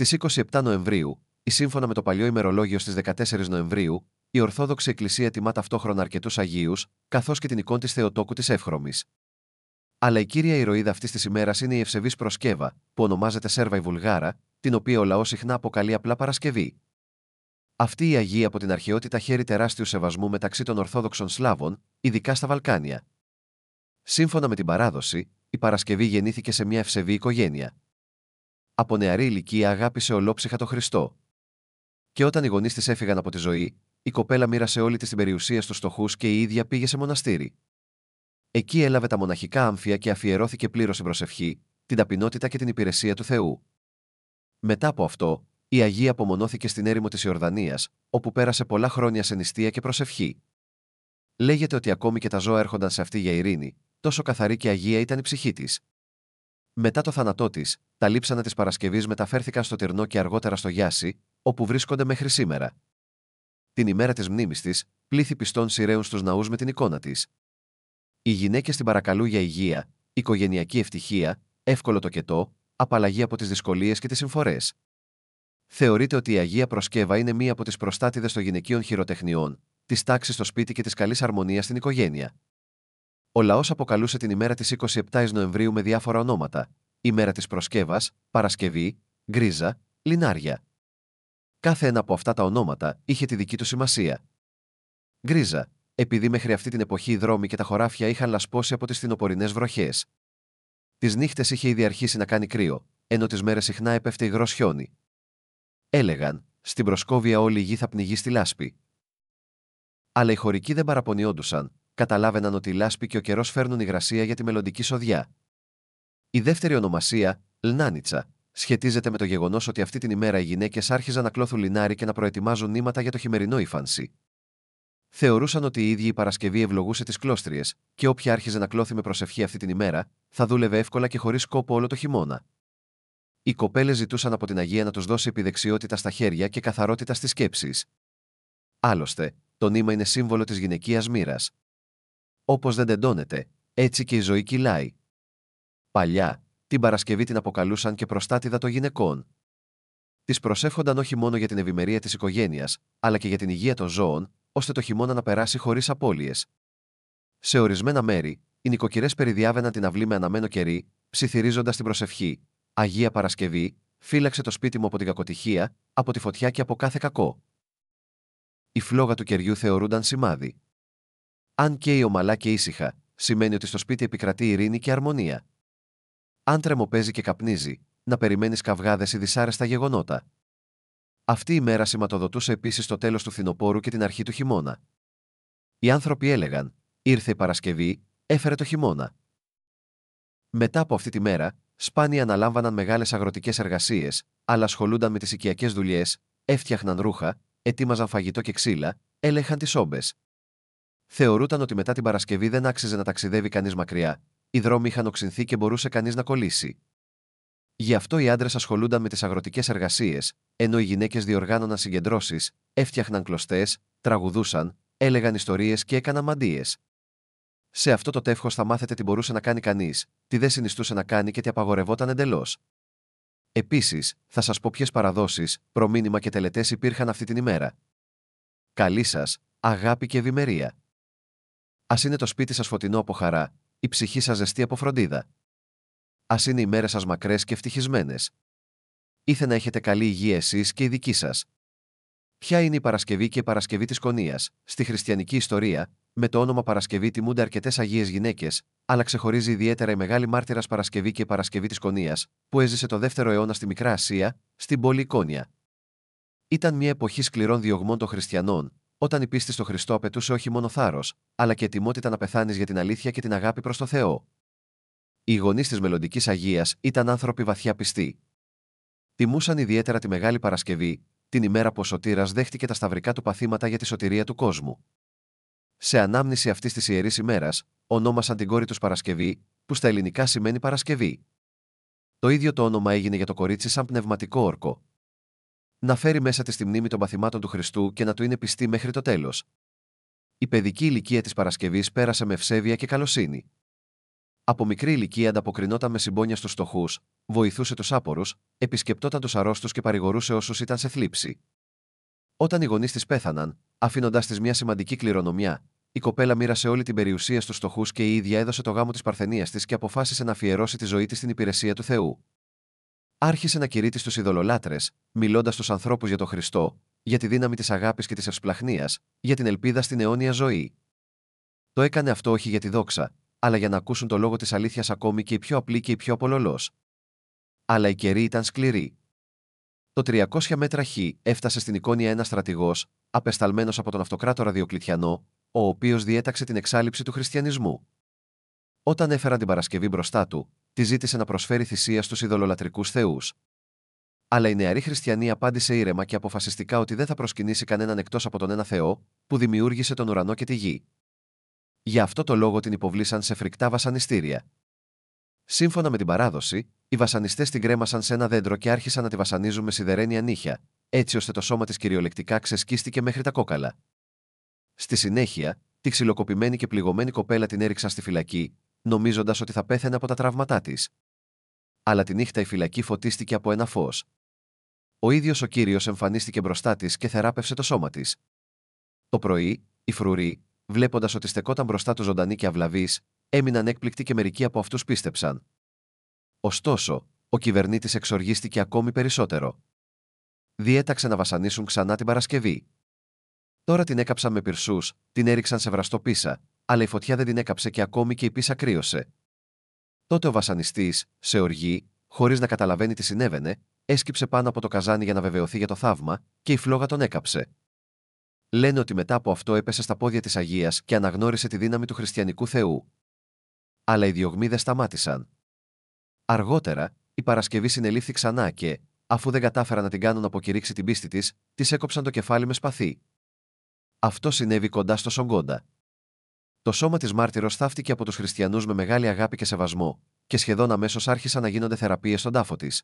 Στις 27 Νοεμβρίου, ή σύμφωνα με το παλιό ημερολόγιο στις 14 Νοεμβρίου, η Ορθόδοξη Εκκλησία τιμά ταυτόχρονα αρκετούς Αγίους, καθώς και την εικόνα της Θεοτόκου της Εύχρωμης. Αλλά η κύρια ηρωίδα αυτής της ημέρας είναι η ευσεβής Προσκέβα, που ονομάζεται Σέρβα η Βουλγάρα, την οποία ο λαός συχνά αποκαλεί απλά Παρασκευή. Αυτή η Αγία από την αρχαιότητα χαίρει τεράστιου σεβασμού μεταξύ των Ορθόδοξων Σλάβων, ειδικά στα Βαλκάνια. Σύμφωνα με την παράδοση, η Παρασκευή γεννήθηκε σε μια ευσεβή οικογένεια. Από νεαρή ηλικία αγάπησε ολόψυχα τον Χριστό. Και όταν οι γονείς της έφυγαν από τη ζωή, η κοπέλα μοίρασε όλη της την περιουσία στους φτωχούς και η ίδια πήγε σε μοναστήρι. Εκεί έλαβε τα μοναχικά άμφια και αφιερώθηκε πλήρως στην προσευχή, την ταπεινότητα και την υπηρεσία του Θεού. Μετά από αυτό, η Αγία απομονώθηκε στην έρημο της Ιορδανίας, όπου πέρασε πολλά χρόνια σε νηστεία και προσευχή. Λέγεται ότι ακόμη και τα ζώα έρχονταν σε αυτή για ειρήνη, τόσο καθαρή και αγία ήταν η ψυχή της. Μετά το θάνατό της, τα λείψανα της Παρασκευής μεταφέρθηκαν στο Τυρνό και αργότερα στο Γιάσι, όπου βρίσκονται μέχρι σήμερα. Την ημέρα της μνήμης της, πλήθη πιστών σειραίουν στους ναούς με την εικόνα της. Οι γυναίκες την παρακαλούν για υγεία, οικογενειακή ευτυχία, εύκολο τοκετό, απαλλαγή από τις δυσκολίες και τις συμφορές. Θεωρείται ότι η Αγία Προσκέβα είναι μία από τις προστάτηδες των γυναικείων χειροτεχνιών, της τάξης στο σπίτι και της καλής αρμονίας στην οικογένεια. Ο λαός αποκαλούσε την ημέρα της 27 Νοεμβρίου με διάφορα ονόματα: ημέρα της Προσκέβας, Παρασκευή, Γκρίζα, Λινάρια. Κάθε ένα από αυτά τα ονόματα είχε τη δική του σημασία. Γκρίζα, επειδή μέχρι αυτή την εποχή οι δρόμοι και τα χωράφια είχαν λασπώσει από τις φθινοπορεινές βροχές. Τις νύχτες είχε ήδη αρχίσει να κάνει κρύο, ενώ τις μέρες συχνά έπεφτε υγρός χιόνι. Έλεγαν, στην Προσκόβια όλη η γη θα πνιγεί στη λάσπη. Αλλά οι χωρικοί δεν παραπονιόντουσαν, καταλάβαιναν ότι η λάσπη και ο καιρός φέρνουν υγρασία για τη μελλοντική σοδιά. Η δεύτερη ονομασία, Λνάνιτσα, σχετίζεται με το γεγονός ότι αυτή την ημέρα οι γυναίκες άρχιζαν να κλώθουν λινάρι και να προετοιμάζουν νήματα για το χειμερινό ύφανση. Θεωρούσαν ότι η ίδια η Παρασκευή ευλογούσε τις κλώστριες, και όποια άρχιζε να κλώθει με προσευχή αυτή την ημέρα, θα δούλευε εύκολα και χωρίς κόπο όλο το χειμώνα. Οι κοπέλες ζητούσαν από την Αγία να τους δώσει επιδεξιότητα στα χέρια και καθαρότητα στις σκέψεις. Άλλωστε, το νήμα είναι σύμβολο της γυναικείας μοίρας. Όπως δεν τεντώνεται, έτσι και η ζωή κυλάει. Παλιά, την Παρασκευή την αποκαλούσαν και προστάτηδα των γυναικών. Τις προσεύχονταν όχι μόνο για την ευημερία της οικογένειας, αλλά και για την υγεία των ζώων, ώστε το χειμώνα να περάσει χωρίς απώλειες. Σε ορισμένα μέρη, οι νοικοκυρές περιδιάβαιναν την αυλή με αναμένο κερί, ψιθυρίζοντας την προσευχή: Αγία Παρασκευή, φύλαξε το σπίτι μου από την κακοτυχία, από τη φωτιά και από κάθε κακό. Η φλόγα του κεριού θεωρούνταν σημάδι. Αν καίει ομαλά και ήσυχα, σημαίνει ότι στο σπίτι επικρατεί ειρήνη και αρμονία. Αν τρεμοπαίζει και καπνίζει, να περιμένεις καυγάδες ή δυσάρεστα γεγονότα. Αυτή η μέρα σηματοδοτούσε επίσης το τέλος του φθινοπόρου και την αρχή του χειμώνα. Οι άνθρωποι έλεγαν: Ήρθε η Παρασκευή, έφερε το χειμώνα. Μετά από αυτή τη μέρα, σπάνια αναλάμβαναν μεγάλες αγροτικές εργασίες, αλλά ασχολούνταν με τις οικιακές δουλειές, έφτιαχναν ρούχα, ετοίμαζαν φαγητό και ξύλα, έλεγχαν τις όμπες. Θεωρούταν ότι μετά την Παρασκευή δεν άξιζε να ταξιδεύει κανείς μακριά, οι δρόμοι είχαν οξυνθεί και μπορούσε κανείς να κολλήσει. Γι' αυτό οι άντρες ασχολούνταν με τις αγροτικές εργασίες, ενώ οι γυναίκες διοργάνωναν συγκεντρώσεις, έφτιαχναν κλωστές, τραγουδούσαν, έλεγαν ιστορίες και έκαναν μαντείες. Σε αυτό το τεύχος θα μάθετε τι μπορούσε να κάνει κανείς, τι δεν συνιστούσε να κάνει και τι απαγορευόταν εντελώς. Επίσης, θα σας πω ποιες παραδόσεις, προμήνυμα και τελετές υπήρχαν αυτή την ημέρα. Καλή σας, αγάπη και ευημερία. Ας είναι το σπίτι σας φωτεινό από χαρά, η ψυχή σας ζεστή από φροντίδα. Ας είναι οι μέρες σας μακρές και ευτυχισμένες. Ήθε να έχετε καλή υγεία εσείς και οι δικοί σας. Ποια είναι η Παρασκευή και η Παρασκευή της Κονίας? Στη χριστιανική ιστορία, με το όνομα Παρασκευή τιμούνται αρκετές αγίες γυναίκες, αλλά ξεχωρίζει ιδιαίτερα η μεγάλη μάρτυρας Παρασκευή και η Παρασκευή της Κονίας, που έζησε το 2ο αιώνα στη Μικρά Ασία, στην πόλη Ικόνια. Ήταν μια εποχή σκληρών διωγμών των χριστιανών, όταν η πίστη στο Χριστό απαιτούσε όχι μόνο θάρρος, αλλά και ετοιμότητα να πεθάνεις για την αλήθεια και την αγάπη προς το Θεό. Οι γονείς της μελλοντικής Αγίας ήταν άνθρωποι βαθιά πιστοί. Τιμούσαν ιδιαίτερα τη Μεγάλη Παρασκευή, την ημέρα που ο Σωτήρας δέχτηκε τα σταυρικά του παθήματα για τη σωτηρία του κόσμου. Σε ανάμνηση αυτής της ιερής ημέρας, ονόμασαν την κόρη τους Παρασκευή, που στα ελληνικά σημαίνει Παρασκευή. Το ίδιο το όνομα έγινε για το κορίτσι σαν πνευματικό όρκο. Να φέρει μέσα της τη μνήμη των παθημάτων του Χριστού και να του είναι πιστή μέχρι το τέλος. Η παιδική ηλικία της Παρασκευής πέρασε με ευσέβεια και καλοσύνη. Από μικρή ηλικία ανταποκρινόταν με συμπόνια στους φτωχούς, βοηθούσε τους άπορους, επισκεπτόταν τους αρρώστους και παρηγορούσε όσους ήταν σε θλίψη. Όταν οι γονείς της πέθαναν, αφήνοντας της μια σημαντική κληρονομιά, η κοπέλα μοίρασε όλη την περιουσία στους φτωχούς και η ίδια έδωσε το γάμο της παρθενίας της και αποφάσισε να αφιερώσει τη ζωή της στην υπηρεσία του Θεού. Άρχισε να κηρύττει στους ειδωλολάτρες, μιλώντας στους ανθρώπους για τον Χριστό, για τη δύναμη της αγάπης και της ευσπλαχνίας, για την ελπίδα στην αιώνια ζωή. Το έκανε αυτό όχι για τη δόξα, αλλά για να ακούσουν το λόγο της αλήθειας ακόμη και οι πιο απλοί και οι πιο απολωλός. Αλλά η καιρή ήταν σκληρή. Το 300 μέτρα χ έφτασε στην Εικόνια ένας στρατηγός, απεσταλμένος από τον αυτοκράτορα Διοκλητιανό, ο οποίος διέταξε την εξάλειψη του χριστιανισμού. Όταν έφεραν την Παρασκευή μπροστά του, τη ζήτησε να προσφέρει θυσία στους ειδωλολατρικούς θεούς. Αλλά η νεαρή χριστιανή απάντησε ήρεμα και αποφασιστικά ότι δεν θα προσκυνήσει κανέναν εκτός από τον ένα Θεό, που δημιούργησε τον ουρανό και τη γη. Γι' αυτό το λόγο την υποβλήσαν σε φρικτά βασανιστήρια. Σύμφωνα με την παράδοση, οι βασανιστές την κρέμασαν σε ένα δέντρο και άρχισαν να τη βασανίζουν με σιδερένια νύχια, έτσι ώστε το σώμα της κυριολεκτικά ξεσκίστηκε μέχρι τα κόκαλα. Στη συνέχεια, τη ξυλοκοπημένη και πληγωμένη κοπέλα την έριξαν στη φυλακή, νομίζοντας ότι θα πέθαινε από τα τραύματά της. Αλλά τη νύχτα η φυλακή φωτίστηκε από ένα φως. Ο ίδιος ο Κύριος εμφανίστηκε μπροστά της και θεράπευσε το σώμα της. Το πρωί, οι φρουροί, βλέποντας ότι στεκόταν μπροστά του ζωντανή και αυλαβής, έμειναν έκπληκτοι και μερικοί από αυτούς πίστεψαν. Ωστόσο, ο κυβερνήτης εξοργίστηκε ακόμη περισσότερο. Διέταξε να βασανίσουν ξανά την Παρασκευή. Τώρα την έκαψαν με πυρσούς, την έριξαν σε βραστό πίσα, αλλά η φωτιά δεν την έκαψε και ακόμη και η πίσα κρύωσε. Τότε ο βασανιστής, σε οργή, χωρίς να καταλαβαίνει τι συνέβαινε, έσκυψε πάνω από το καζάνι για να βεβαιωθεί για το θαύμα, και η φλόγα τον έκαψε. Λένε ότι μετά από αυτό έπεσε στα πόδια της Αγίας και αναγνώρισε τη δύναμη του χριστιανικού Θεού. Αλλά οι διωγμοί δεν σταμάτησαν. Αργότερα, η Παρασκευή συνελήφθη ξανά και, αφού δεν κατάφεραν να την κάνουν να αποκηρύξει την πίστη της, της έκοψαν το κεφάλι με σπαθί. Αυτό συνέβη κοντά στο Σογκόντα. Το σώμα της μάρτυρος θαύτηκε από τους χριστιανούς με μεγάλη αγάπη και σεβασμό, και σχεδόν αμέσως άρχισαν να γίνονται θεραπείες στον τάφο της.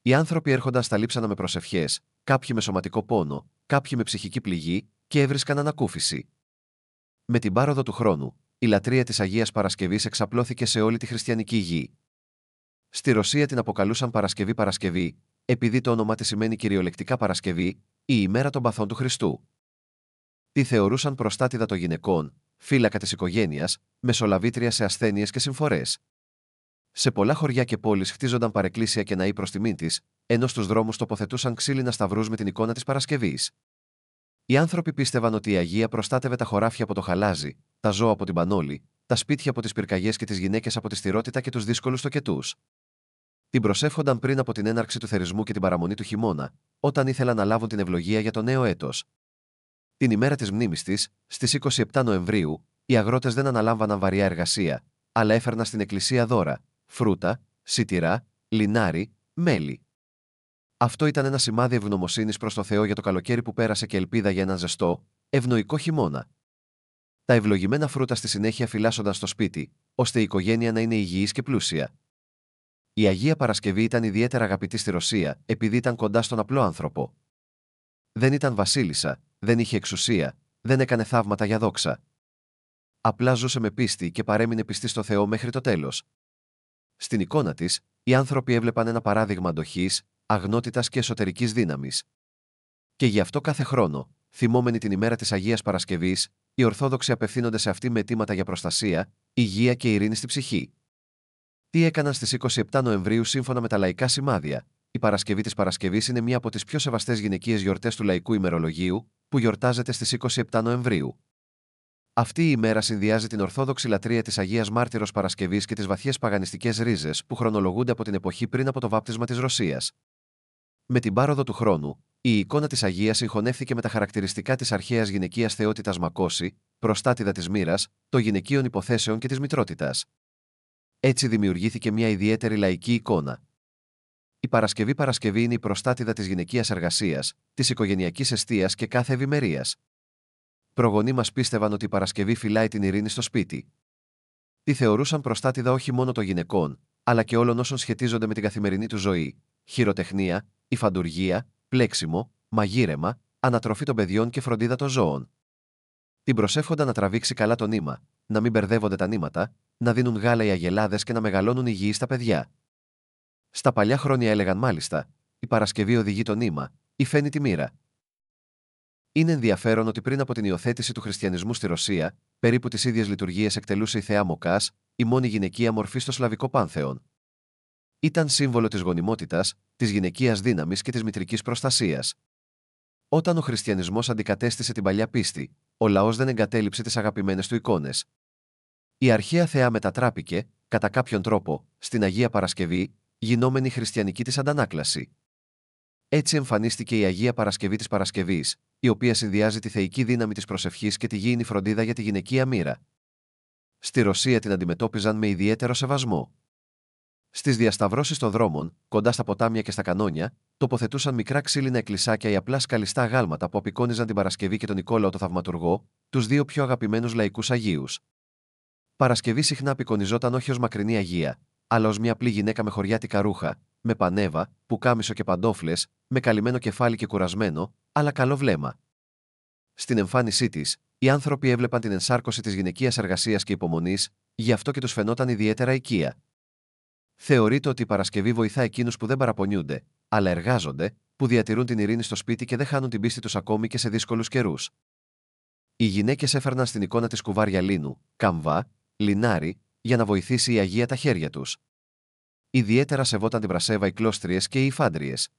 Οι άνθρωποι έρχονταν στα λείψανα με προσευχές, κάποιοι με σωματικό πόνο, κάποιοι με ψυχική πληγή, και έβρισκαν ανακούφιση. Με την πάροδο του χρόνου, η λατρεία της Αγίας Παρασκευής εξαπλώθηκε σε όλη τη χριστιανική γη. Στη Ρωσία την αποκαλούσαν Παρασκευή, επειδή το όνομα της σημαίνει κυριολεκτικά Παρασκευή, η ημέρα των παθών του Χριστού. Τη θεωρούσαν προστάτηδα των γυναικών, φύλακα της οικογένειας, μεσολαβήτρια σε ασθένειες και συμφορές. Σε πολλά χωριά και πόλεις χτίζονταν παρεκκλήσια και ναοί προς τιμήν της, ενώ στους δρόμους τοποθετούσαν ξύλινα σταυρούς με την εικόνα της Παρασκευής. Οι άνθρωποι πίστευαν ότι η Αγία προστάτευε τα χωράφια από το χαλάζι, τα ζώα από την πανόλη, τα σπίτια από τις πυρκαγιές και τις γυναίκες από τη στηρότητα και τους δύσκολους τοκετούς. Την προσεύχονταν πριν από την έναρξη του θερισμού και την παραμονή του χειμώνα, όταν ήθελαν να λάβουν την ευλογία για το νέο έτος. Την ημέρα της μνήμης της, στις 27 Νοεμβρίου, οι αγρότες δεν αναλάμβαναν βαριά εργασία, αλλά έφερναν στην εκκλησία δώρα, φρούτα, σιτηρά, λινάρι, μέλι. Αυτό ήταν ένα σημάδι ευγνωμοσύνης προς το Θεό για το καλοκαίρι που πέρασε και ελπίδα για έναν ζεστό, ευνοϊκό χειμώνα. Τα ευλογημένα φρούτα στη συνέχεια φυλάσσονταν στο σπίτι, ώστε η οικογένεια να είναι υγιής και πλούσια. Η Αγία Παρασκευή ήταν ιδιαίτερα αγαπητή στη Ρωσία, επειδή ήταν κοντά στον απλό άνθρωπο. Δεν ήταν βασίλισσα, δεν είχε εξουσία, δεν έκανε θαύματα για δόξα. Απλά ζούσε με πίστη και παρέμεινε πιστή στο Θεό μέχρι το τέλος. Στην εικόνα της, οι άνθρωποι έβλεπαν ένα παράδειγμα αντοχής, αγνότητας και εσωτερικής δύναμης. Και γι' αυτό κάθε χρόνο, θυμόμενοι την ημέρα της Αγίας Παρασκευής, οι Ορθόδοξοι απευθύνονται σε αυτή με αιτήματα για προστασία, υγεία και ειρήνη στη ψυχή. Τι έκαναν στις 27 Νοεμβρίου σύμφωνα με τα λαϊκά σημάδια? Η Παρασκευή της Παρασκευής είναι μία από τις πιο σεβαστές γυναικείες γιορτές του λαϊκού ημερολογίου, που γιορτάζεται στις 27 Νοεμβρίου. Αυτή η ημέρα συνδυάζει την ορθόδοξη λατρεία της Αγίας Μάρτυρος Παρασκευής και τις βαθιές παγανιστικές ρίζες που χρονολογούνται από την εποχή πριν από το βάπτισμα της Ρωσίας. Με την πάροδο του χρόνου, η εικόνα της Αγίας συγχωνεύθηκε με τα χαρακτηριστικά της αρχαίας γυναικείας θεότητας Μακόση, προστάτηδα της μοίρας, των γυναικείων υποθέσεων και της μητρότητας. Έτσι δημιουργήθηκε μια ιδιαίτερη λαϊκή εικόνα. Η Παρασκευή είναι η προστάτηδα της γυναικείας εργασίας, της οικογενειακής εστίας και κάθε ευημερίας. Προγονείς μας πίστευαν ότι η Παρασκευή φυλάει την ειρήνη στο σπίτι. Τη θεωρούσαν προστάτηδα όχι μόνο των γυναικών, αλλά και όλων όσων σχετίζονται με την καθημερινή του ζωή: χειροτεχνία, υφαντουργία, πλέξιμο, μαγείρεμα, ανατροφή των παιδιών και φροντίδα των ζώων. Την προσεύχονταν να τραβήξει καλά το νήμα, να μην μπερδεύονται τα νήματα, να δίνουν γάλα οι αγελάδες και να μεγαλώνουν υγιείς τα παιδιά. Στα παλιά χρόνια έλεγαν μάλιστα: η Παρασκευή οδηγεί το νήμα, ή φαίνει τη μοίρα. Είναι ενδιαφέρον ότι πριν από την υιοθέτηση του χριστιανισμού στη Ρωσία, περίπου τις ίδιες λειτουργίες εκτελούσε η θεά Μοκάς, η μόνη γυναικεία μορφή στο σλαβικό πάνθεον. Ήταν σύμβολο της γονιμότητας, της γυναικείας δύναμης και της μητρικής προστασίας. Όταν ο χριστιανισμός αντικατέστησε την παλιά πίστη, ο λαός δεν εγκατέλειψε τις αγαπημένες του εικόνες. Η αρχαία θεά μετατράπηκε, κατά κάποιον τρόπο, στην Αγία Παρασκευή, γινόμενη χριστιανική της αντανάκλαση. Έτσι εμφανίστηκε η Αγία Παρασκευή της Παρασκευής, η οποία συνδυάζει τη θεϊκή δύναμη της προσευχής και τη γήινη φροντίδα για τη γυναικεία μοίρα. Στη Ρωσία την αντιμετώπιζαν με ιδιαίτερο σεβασμό. Στις διασταυρώσεις των δρόμων, κοντά στα ποτάμια και στα κανόνια, τοποθετούσαν μικρά ξύλινα εκκλησάκια ή απλά σκαλιστά αγάλματα που απεικόνιζαν την Παρασκευή και τον Νικόλαο το Θαυματουργό, τους δύο πιο αγαπημένους λαϊκούς Αγίους. Παρασκευή συχνά απεικονιζόταν όχι ως μακρινή Αγία, αλλά ως μια απλή γυναίκα με χωριάτικα ρούχα, με πανέβα, πουκάμισο και παντόφλες, με καλυμμένο κεφάλι και κουρασμένο, αλλά καλό βλέμμα. Στην εμφάνισή της, οι άνθρωποι έβλεπαν την ενσάρκωση της γυναικείας εργασίας και υπομονής, γι' αυτό και τους φαινόταν ιδιαίτερα οικία. Θεωρείται ότι η Παρασκευή βοηθά εκείνους που δεν παραπονιούνται, αλλά εργάζονται, που διατηρούν την ειρήνη στο σπίτι και δεν χάνουν την πίστη τους ακόμη και σε δύσκολους καιρούς. Οι γυναίκες έφερναν στην εικόνα της κουβάρια λίνου, καμβά, λινάρι, για να βοηθήσει η Αγία τα χέρια τους. Ιδιαίτερα σεβόταν την Πρασέβα οι κλώστριες και οι υφάντριες.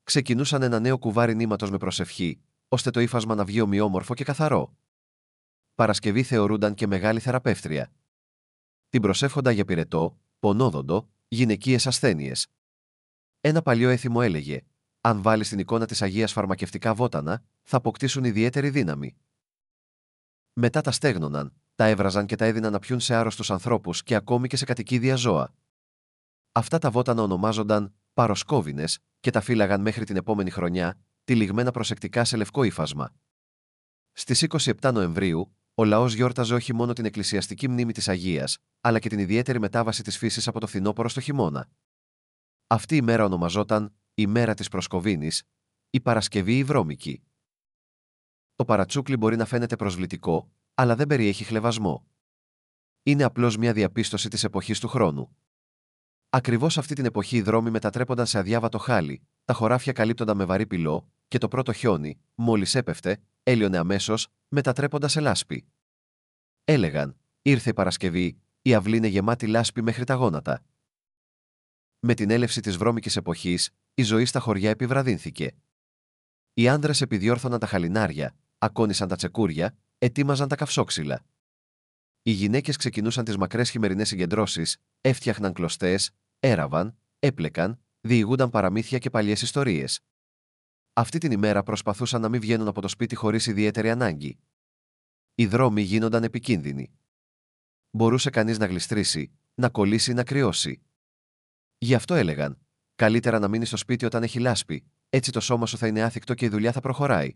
Ξεκινούσαν ένα νέο κουβάρι νήματος με προσευχή, ώστε το ύφασμα να βγει ομοιόμορφο και καθαρό. Παρασκευή θεωρούνταν και μεγάλη θεραπεύτρια. Την προσεύχονταν για πυρετό, πονόδοντο, γυναικείες ασθένειες. Ένα παλιό έθιμο έλεγε: αν βάλεις την εικόνα της Αγίας φαρμακευτικά βότανα, θα αποκτήσουν ιδιαίτερη δύναμη. Μετά τα στέγνωναν, τα έβραζαν και τα έδιναν να πιούν σε άρρωστους ανθρώπους και ακόμη και σε κατοικίδια ζώα. Αυτά τα βότανα ονομάζονταν παροσκόβινες και τα φύλαγαν μέχρι την επόμενη χρονιά, τυλιγμένα προσεκτικά σε λευκό ύφασμα. Στις 27 Νοεμβρίου, ο λαός γιόρταζε όχι μόνο την εκκλησιαστική μνήμη της Αγίας, αλλά και την ιδιαίτερη μετάβαση της φύσης από το φθινόπωρο στο χειμώνα. Αυτή η μέρα ονομαζόταν η μέρα της Προσκοβίνης, η Παρασκευή η Βρώμικη. Το παρατσούκλι μπορεί να φαίνεται προσβλητικό, αλλά δεν περιέχει χλευασμό. Είναι απλώς μια διαπίστωση της εποχής του χρόνου. Ακριβώς αυτή την εποχή οι δρόμοι μετατρέπονταν σε αδιάβατο χάλι, τα χωράφια καλύπτονταν με βαρύ πυλό, και το πρώτο χιόνι, μόλις έπεφτε, έλειωνε αμέσως, μετατρέποντας σε λάσπη. Έλεγαν: ήρθε η Παρασκευή, η αυλή είναι γεμάτη λάσπη μέχρι τα γόνατα. Με την έλευση της βρώμικης εποχής, η ζωή στα χωριά επιβραδύνθηκε. Οι άνδρες επιδιόρθωναν τα χαλινάρια, ακόνισαν τα τσεκούρια, ετοίμαζαν τα καυσόξυλα. Οι γυναίκες ξεκινούσαν τις μακρές χειμερινές συγκεντρώσεις, έφτιαχναν κλωστές, έραβαν, έπλεκαν, διηγούνταν παραμύθια και παλιές ιστορίες. Αυτή την ημέρα προσπαθούσαν να μην βγαίνουν από το σπίτι χωρίς ιδιαίτερη ανάγκη. Οι δρόμοι γίνονταν επικίνδυνοι. Μπορούσε κανείς να γλιστρήσει, να κολλήσει ή να κρυώσει. Γι' αυτό έλεγαν: καλύτερα να μείνεις στο σπίτι όταν έχει λάσπη, έτσι το σώμα σου θα είναι άθικτο και η δουλειά θα προχωράει.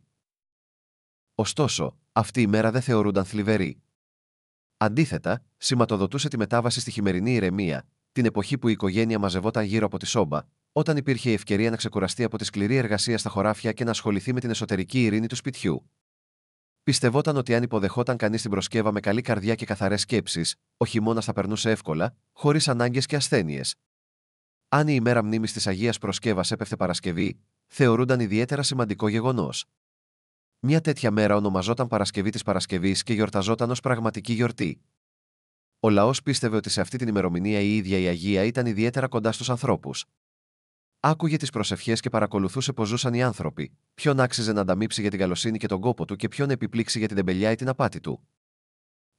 Ωστόσο, αυτή η μέρα δεν θεωρούνταν θλιβερή. Αντίθετα, σηματοδοτούσε τη μετάβαση στη χειμερινή ηρεμία, την εποχή που η οικογένεια μαζευόταν γύρω από τη σόμπα, όταν υπήρχε η ευκαιρία να ξεκουραστεί από τη σκληρή εργασία στα χωράφια και να ασχοληθεί με την εσωτερική ειρήνη του σπιτιού. Πιστευόταν ότι αν υποδεχόταν κανείς την προσκέβα με καλή καρδιά και καθαρές σκέψεις, ο χειμώνας θα περνούσε εύκολα, χωρίς ανάγκες και ασθένειες. Αν η ημέρα μνήμης της Αγίας Προσκέβας έπεφτε Παρασκευή, θεωρούνταν ιδιαίτερα σημαντικό γεγονός. Μια τέτοια μέρα ονομαζόταν Παρασκευή της Παρασκευής και γιορταζόταν ως πραγματική γιορτή. Ο λαός πίστευε ότι σε αυτή την ημερομηνία η ίδια η Αγία ήταν ιδιαίτερα κοντά στους ανθρώπους. Άκουγε τις προσευχές και παρακολουθούσε πώς ζούσαν οι άνθρωποι, ποιον άξιζε να ανταμείψει για την καλοσύνη και τον κόπο του και ποιον επιπλήξει για την τεμπελιά ή την απάτη του.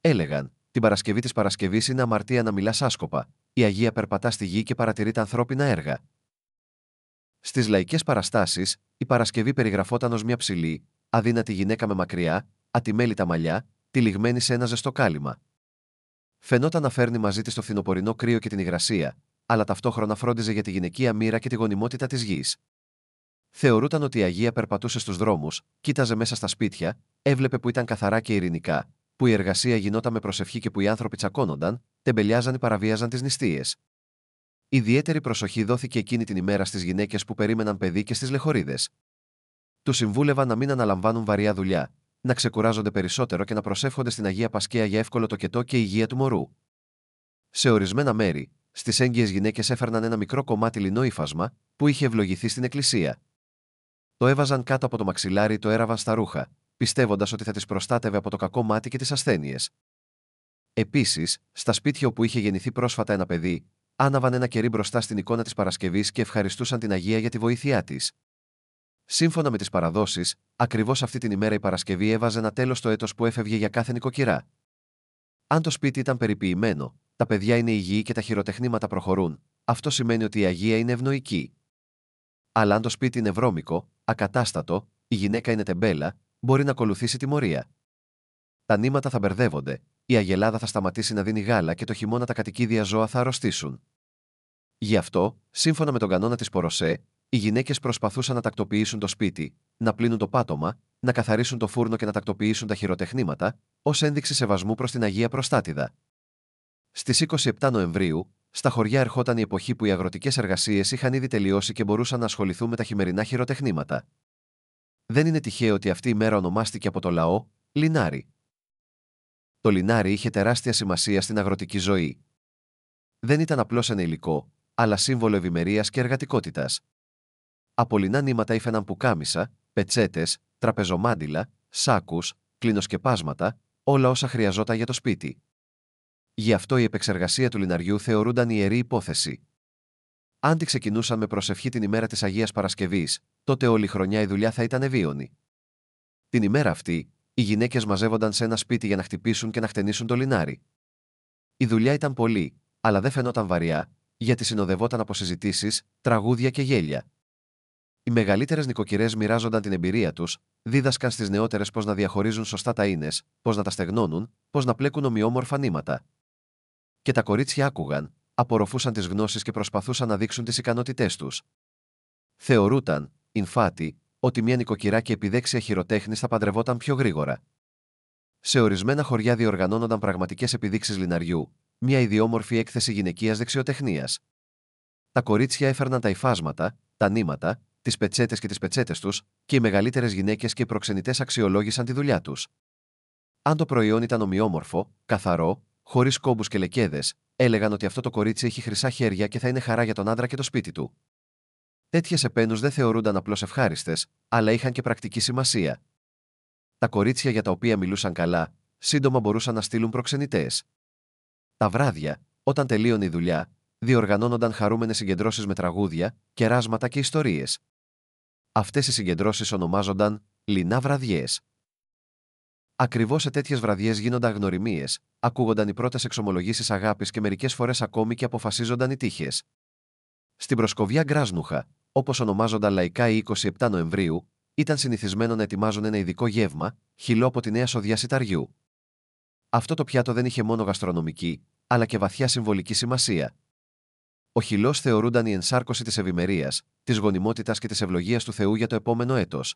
Έλεγαν: την Παρασκευή της Παρασκευής είναι αμαρτία να μιλάς άσκοπα, η Αγία περπατά στη γη και παρατηρεί τα ανθρώπινα έργα. Στις λαϊκές παραστάσεις, η Παρασκευή περιγραφόταν ως μια ψηλή, αδύνατη γυναίκα με μακριά, ατιμέλητα μαλλιά, τυλιγμένη σε ένα ζεστό κάλυμα. Φαινόταν να φέρνει μαζί της το φθινοπορεινό κρύο και την υγρασία, αλλά ταυτόχρονα φρόντιζε για τη γυναικεία μοίρα και τη γονιμότητα της γης. Θεωρούταν ότι η Αγία περπατούσε στους δρόμους, κοίταζε μέσα στα σπίτια, έβλεπε που ήταν καθαρά και ειρηνικά, που η εργασία γινόταν με προσευχή και που οι άνθρωποι τσακώνονταν, τεμπελιάζαν ή παραβίαζαν τις νηστείες. Ιδιαίτερη προσοχή δόθηκε εκείνη την ημέρα στις γυναίκες που περίμεναν παιδί και στις λεχορίδες. Τους συμβούλευαν να μην αναλαμβάνουν βαριά δουλειά, να ξεκουράζονται περισσότερο και να προσεύχονται στην Αγία Πασκαία για εύκολο τοκετό και υγεία του μωρού. Σε ορισμένα μέρη, στις έγκυες γυναίκες έφερναν ένα μικρό κομμάτι λινό ύφασμα που είχε ευλογηθεί στην εκκλησία. Το έβαζαν κάτω από το μαξιλάρι, το έραβαν στα ρούχα, πιστεύοντας ότι θα τις προστάτευε από το κακό μάτι και τις ασθένειες. Επίσης, στα σπίτια όπου είχε γεννηθεί πρόσφατα ένα παιδί, άναβαν ένα κερί μπροστά στην εικόνα της Παρασκευής και ευχαριστούσαν την Αγία για τη βοήθειά της. Σύμφωνα με τις παραδόσεις, ακριβώς αυτή την ημέρα η Παρασκευή έβαζε ένα τέλος στο έτος που έφευγε για κάθε νοικοκυρά. Αν το σπίτι ήταν περιποιημένο, τα παιδιά είναι υγιή και τα χειροτεχνήματα προχωρούν, αυτό σημαίνει ότι η Αγία είναι ευνοϊκή. Αλλά αν το σπίτι είναι βρώμικο, ακατάστατο, η γυναίκα είναι τεμπέλα, μπορεί να ακολουθήσει τιμωρία. Τα νήματα θα μπερδεύονται, η αγελάδα θα σταματήσει να δίνει γάλα και το χειμώνα τα κατοικίδια ζώα θα αρρωστήσουν. Γι' αυτό, σύμφωνα με τον κανόνα της Ποροσέ, οι γυναίκες προσπαθούσαν να τακτοποιήσουν το σπίτι, να πλύνουν το πάτωμα, να καθαρίσουν το φούρνο και να τακτοποιήσουν τα χειροτεχνήματα, ως ένδειξη σεβασμού προς την Αγία Προστάτηδα. Στις 27 Νοεμβρίου, στα χωριά ερχόταν η εποχή που οι αγροτικές εργασίες είχαν ήδη τελειώσει και μπορούσαν να ασχοληθούν με τα χειμερινά χειροτεχνήματα. Δεν είναι τυχαίο ότι αυτή η μέρα ονομάστηκε από το λαό Λινάρι. Το λινάρι είχε τεράστια σημασία στην αγροτική ζωή. Δεν ήταν απλώς ένα υλικό, αλλά σύμβολο ευημερίας και εργατικότητας. Από λινά νήματα ήφαιναν πουκάμισα, πετσέτες, τραπεζομάντιλα, σάκους, κλινοσκεπάσματα, όλα όσα χρειαζόταν για το σπίτι. Γι' αυτό η επεξεργασία του λιναριού θεωρούνταν ιερή υπόθεση. Αν τη ξεκινούσαν με προσευχή την ημέρα της Αγίας Παρασκευής, τότε όλη η χρονιά η δουλειά θα ήταν ευίωνη. Την ημέρα αυτή, οι γυναίκες μαζεύονταν σε ένα σπίτι για να χτυπήσουν και να χτενίσουν το λινάρι. Η δουλειά ήταν πολλή, αλλά δεν φαινόταν βαριά, γιατί συνοδευόταν από συζητήσεις, τραγούδια και γέλια. Οι μεγαλύτερες νοικοκυρές μοιράζονταν την εμπειρία τους, δίδασκαν στις νεότερες πώς να διαχωρίζουν σωστά τα ίνες, πώς να τα στεγνώνουν, πώς να πλέκουν ομοιόμορφα νήματα. Και τα κορίτσια άκουγαν, απορροφούσαν τις γνώσεις και προσπαθούσαν να δείξουν τις ικανότητές τους. Θεωρούταν, infatti, ότι μια νοικοκυρά και επιδέξια χειροτέχνης θα παντρευόταν πιο γρήγορα. Σε ορισμένα χωριά διοργανώνονταν πραγματικές επιδείξεις λιναριού, μια ιδιόμορφη έκθεση γυναικείας δεξιοτεχνίας. Τα κορίτσια έφερναν τα υφάσματα, τα νήματα, τις πετσέτες και τις πετσέτες τους, και οι μεγαλύτερες γυναίκες και οι προξενητές αξιολόγησαν τη δουλειά τους. Αν το προϊόν ήταν ομοιόμορφο, καθαρό, χωρίς κόμπους και λεκέδες, έλεγαν ότι αυτό το κορίτσι έχει χρυσά χέρια και θα είναι χαρά για τον άντρα και το σπίτι του. Τέτοιες επένους δεν θεωρούνταν απλώς ευχάριστες, αλλά είχαν και πρακτική σημασία. Τα κορίτσια για τα οποία μιλούσαν καλά, σύντομα μπορούσαν να στείλουν προξενητές. Τα βράδια, όταν τελείωνε η δουλειά, διοργανώνονταν χαρούμενες συγκεντρώσεις με τραγούδια, κεράσματα και ιστορίες. Αυτές οι συγκεντρώσεις ονομάζονταν λινά βραδιές. Ακριβώς σε τέτοιες βραδιές γίνονταν γνωριμίες, ακούγονταν οι πρώτες εξομολογήσεις αγάπης και μερικές φορές ακόμη και αποφασίζονταν οι τύχες. Στην προσκοβιά Γκράσνουχα, όπως ονομάζονταν λαϊκά οι 27 Νοεμβρίου, ήταν συνηθισμένο να ετοιμάζουν ένα ειδικό γεύμα, χυλό από τη νέα σοδιά σιταριού. Αυτό το πιάτο δεν είχε μόνο γαστρονομική, αλλά και βαθιά συμβολική σημασία. Ο χυλός θεωρούνταν η ενσάρκωση της ευημερίας, της γονιμότητας και της ευλογίας του Θεού για το επόμενο έτος.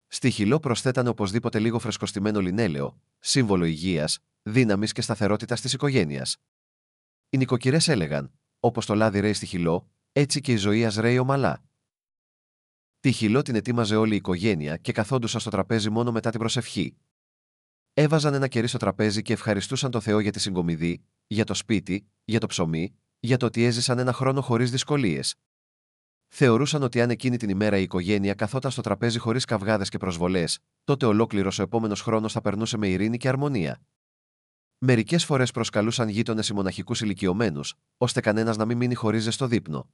Στη χυλό προσθέτανε οπωσδήποτε λίγο φρεσκοστημένο λινέλαιο, σύμβολο υγείας, δύναμης και σταθερότητας της οικογένειας. Οι νοικοκυρές έλεγαν: όπως το λάδι ρέει στη χυλό, έτσι και η ζωή ας ρέει ομαλά. Τη χυλό την ετοίμαζε όλη η οικογένεια και καθόντουσαν στο τραπέζι μόνο μετά την προσευχή. Έβαζαν ένα κερί στο τραπέζι και ευχαριστούσαν το Θεό για τη συγκομιδή, για το σπίτι, για το ψωμί, για το ότι έζησαν ένα χρόνο χωρίς δυσκολίες. Θεωρούσαν ότι αν εκείνη την ημέρα η οικογένεια καθόταν στο τραπέζι χωρίς καυγάδες και προσβολές, τότε ολόκληρος ο επόμενος χρόνος θα περνούσε με ειρήνη και αρμονία. Μερικές φορές προσκαλούσαν γείτονες ή μοναχικούς ηλικιωμένους, ώστε κανένας να μην μείνει χωρίς ζεστό δείπνο.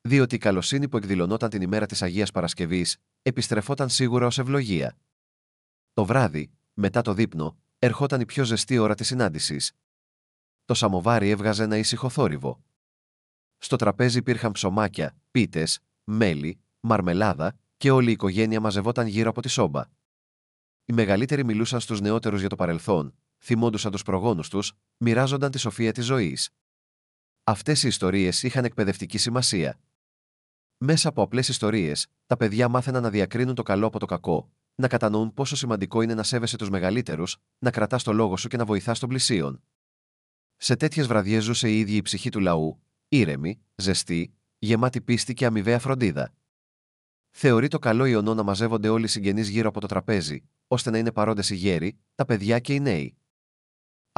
Διότι η καλοσύνη που εκδηλωνόταν την ημέρα της Αγίας Παρασκευής, επιστρεφόταν σίγουρα ως ευλογία. Το βράδυ, μετά το δείπνο, ερχόταν η πιο ζεστή ώρα της συνάντησης. Το σαμοβάρι έβγαζε ένα ήσυχο θόρυβο. Στο τραπέζι υπήρχαν ψωμάκια, πίτες, μέλι, μαρμελάδα και όλη η οικογένεια μαζευόταν γύρω από τη σόμπα. Οι μεγαλύτεροι μιλούσαν στους νεότερους για το παρελθόν, θυμόντουσαν τους προγόνους τους, μοιράζονταν τη σοφία της ζωής. Αυτές οι ιστορίες είχαν εκπαιδευτική σημασία. Μέσα από απλές ιστορίες, τα παιδιά μάθαιναν να διακρίνουν το καλό από το κακό, να κατανοούν πόσο σημαντικό είναι να σέβεσαι τους μεγαλύτερους, να κρατάς το λόγο σου και να βοηθάς τον πλησίον. Σε τέτοιες βραδιές ζούσε η ίδια η ψυχή του λαού, ήρεμη, ζεστή, γεμάτη πίστη και αμοιβαία φροντίδα. Θεωρεί το καλό ιονό να μαζεύονται όλοι οι συγγενείς γύρω από το τραπέζι, ώστε να είναι παρόντες οι γέροι, τα παιδιά και οι νέοι.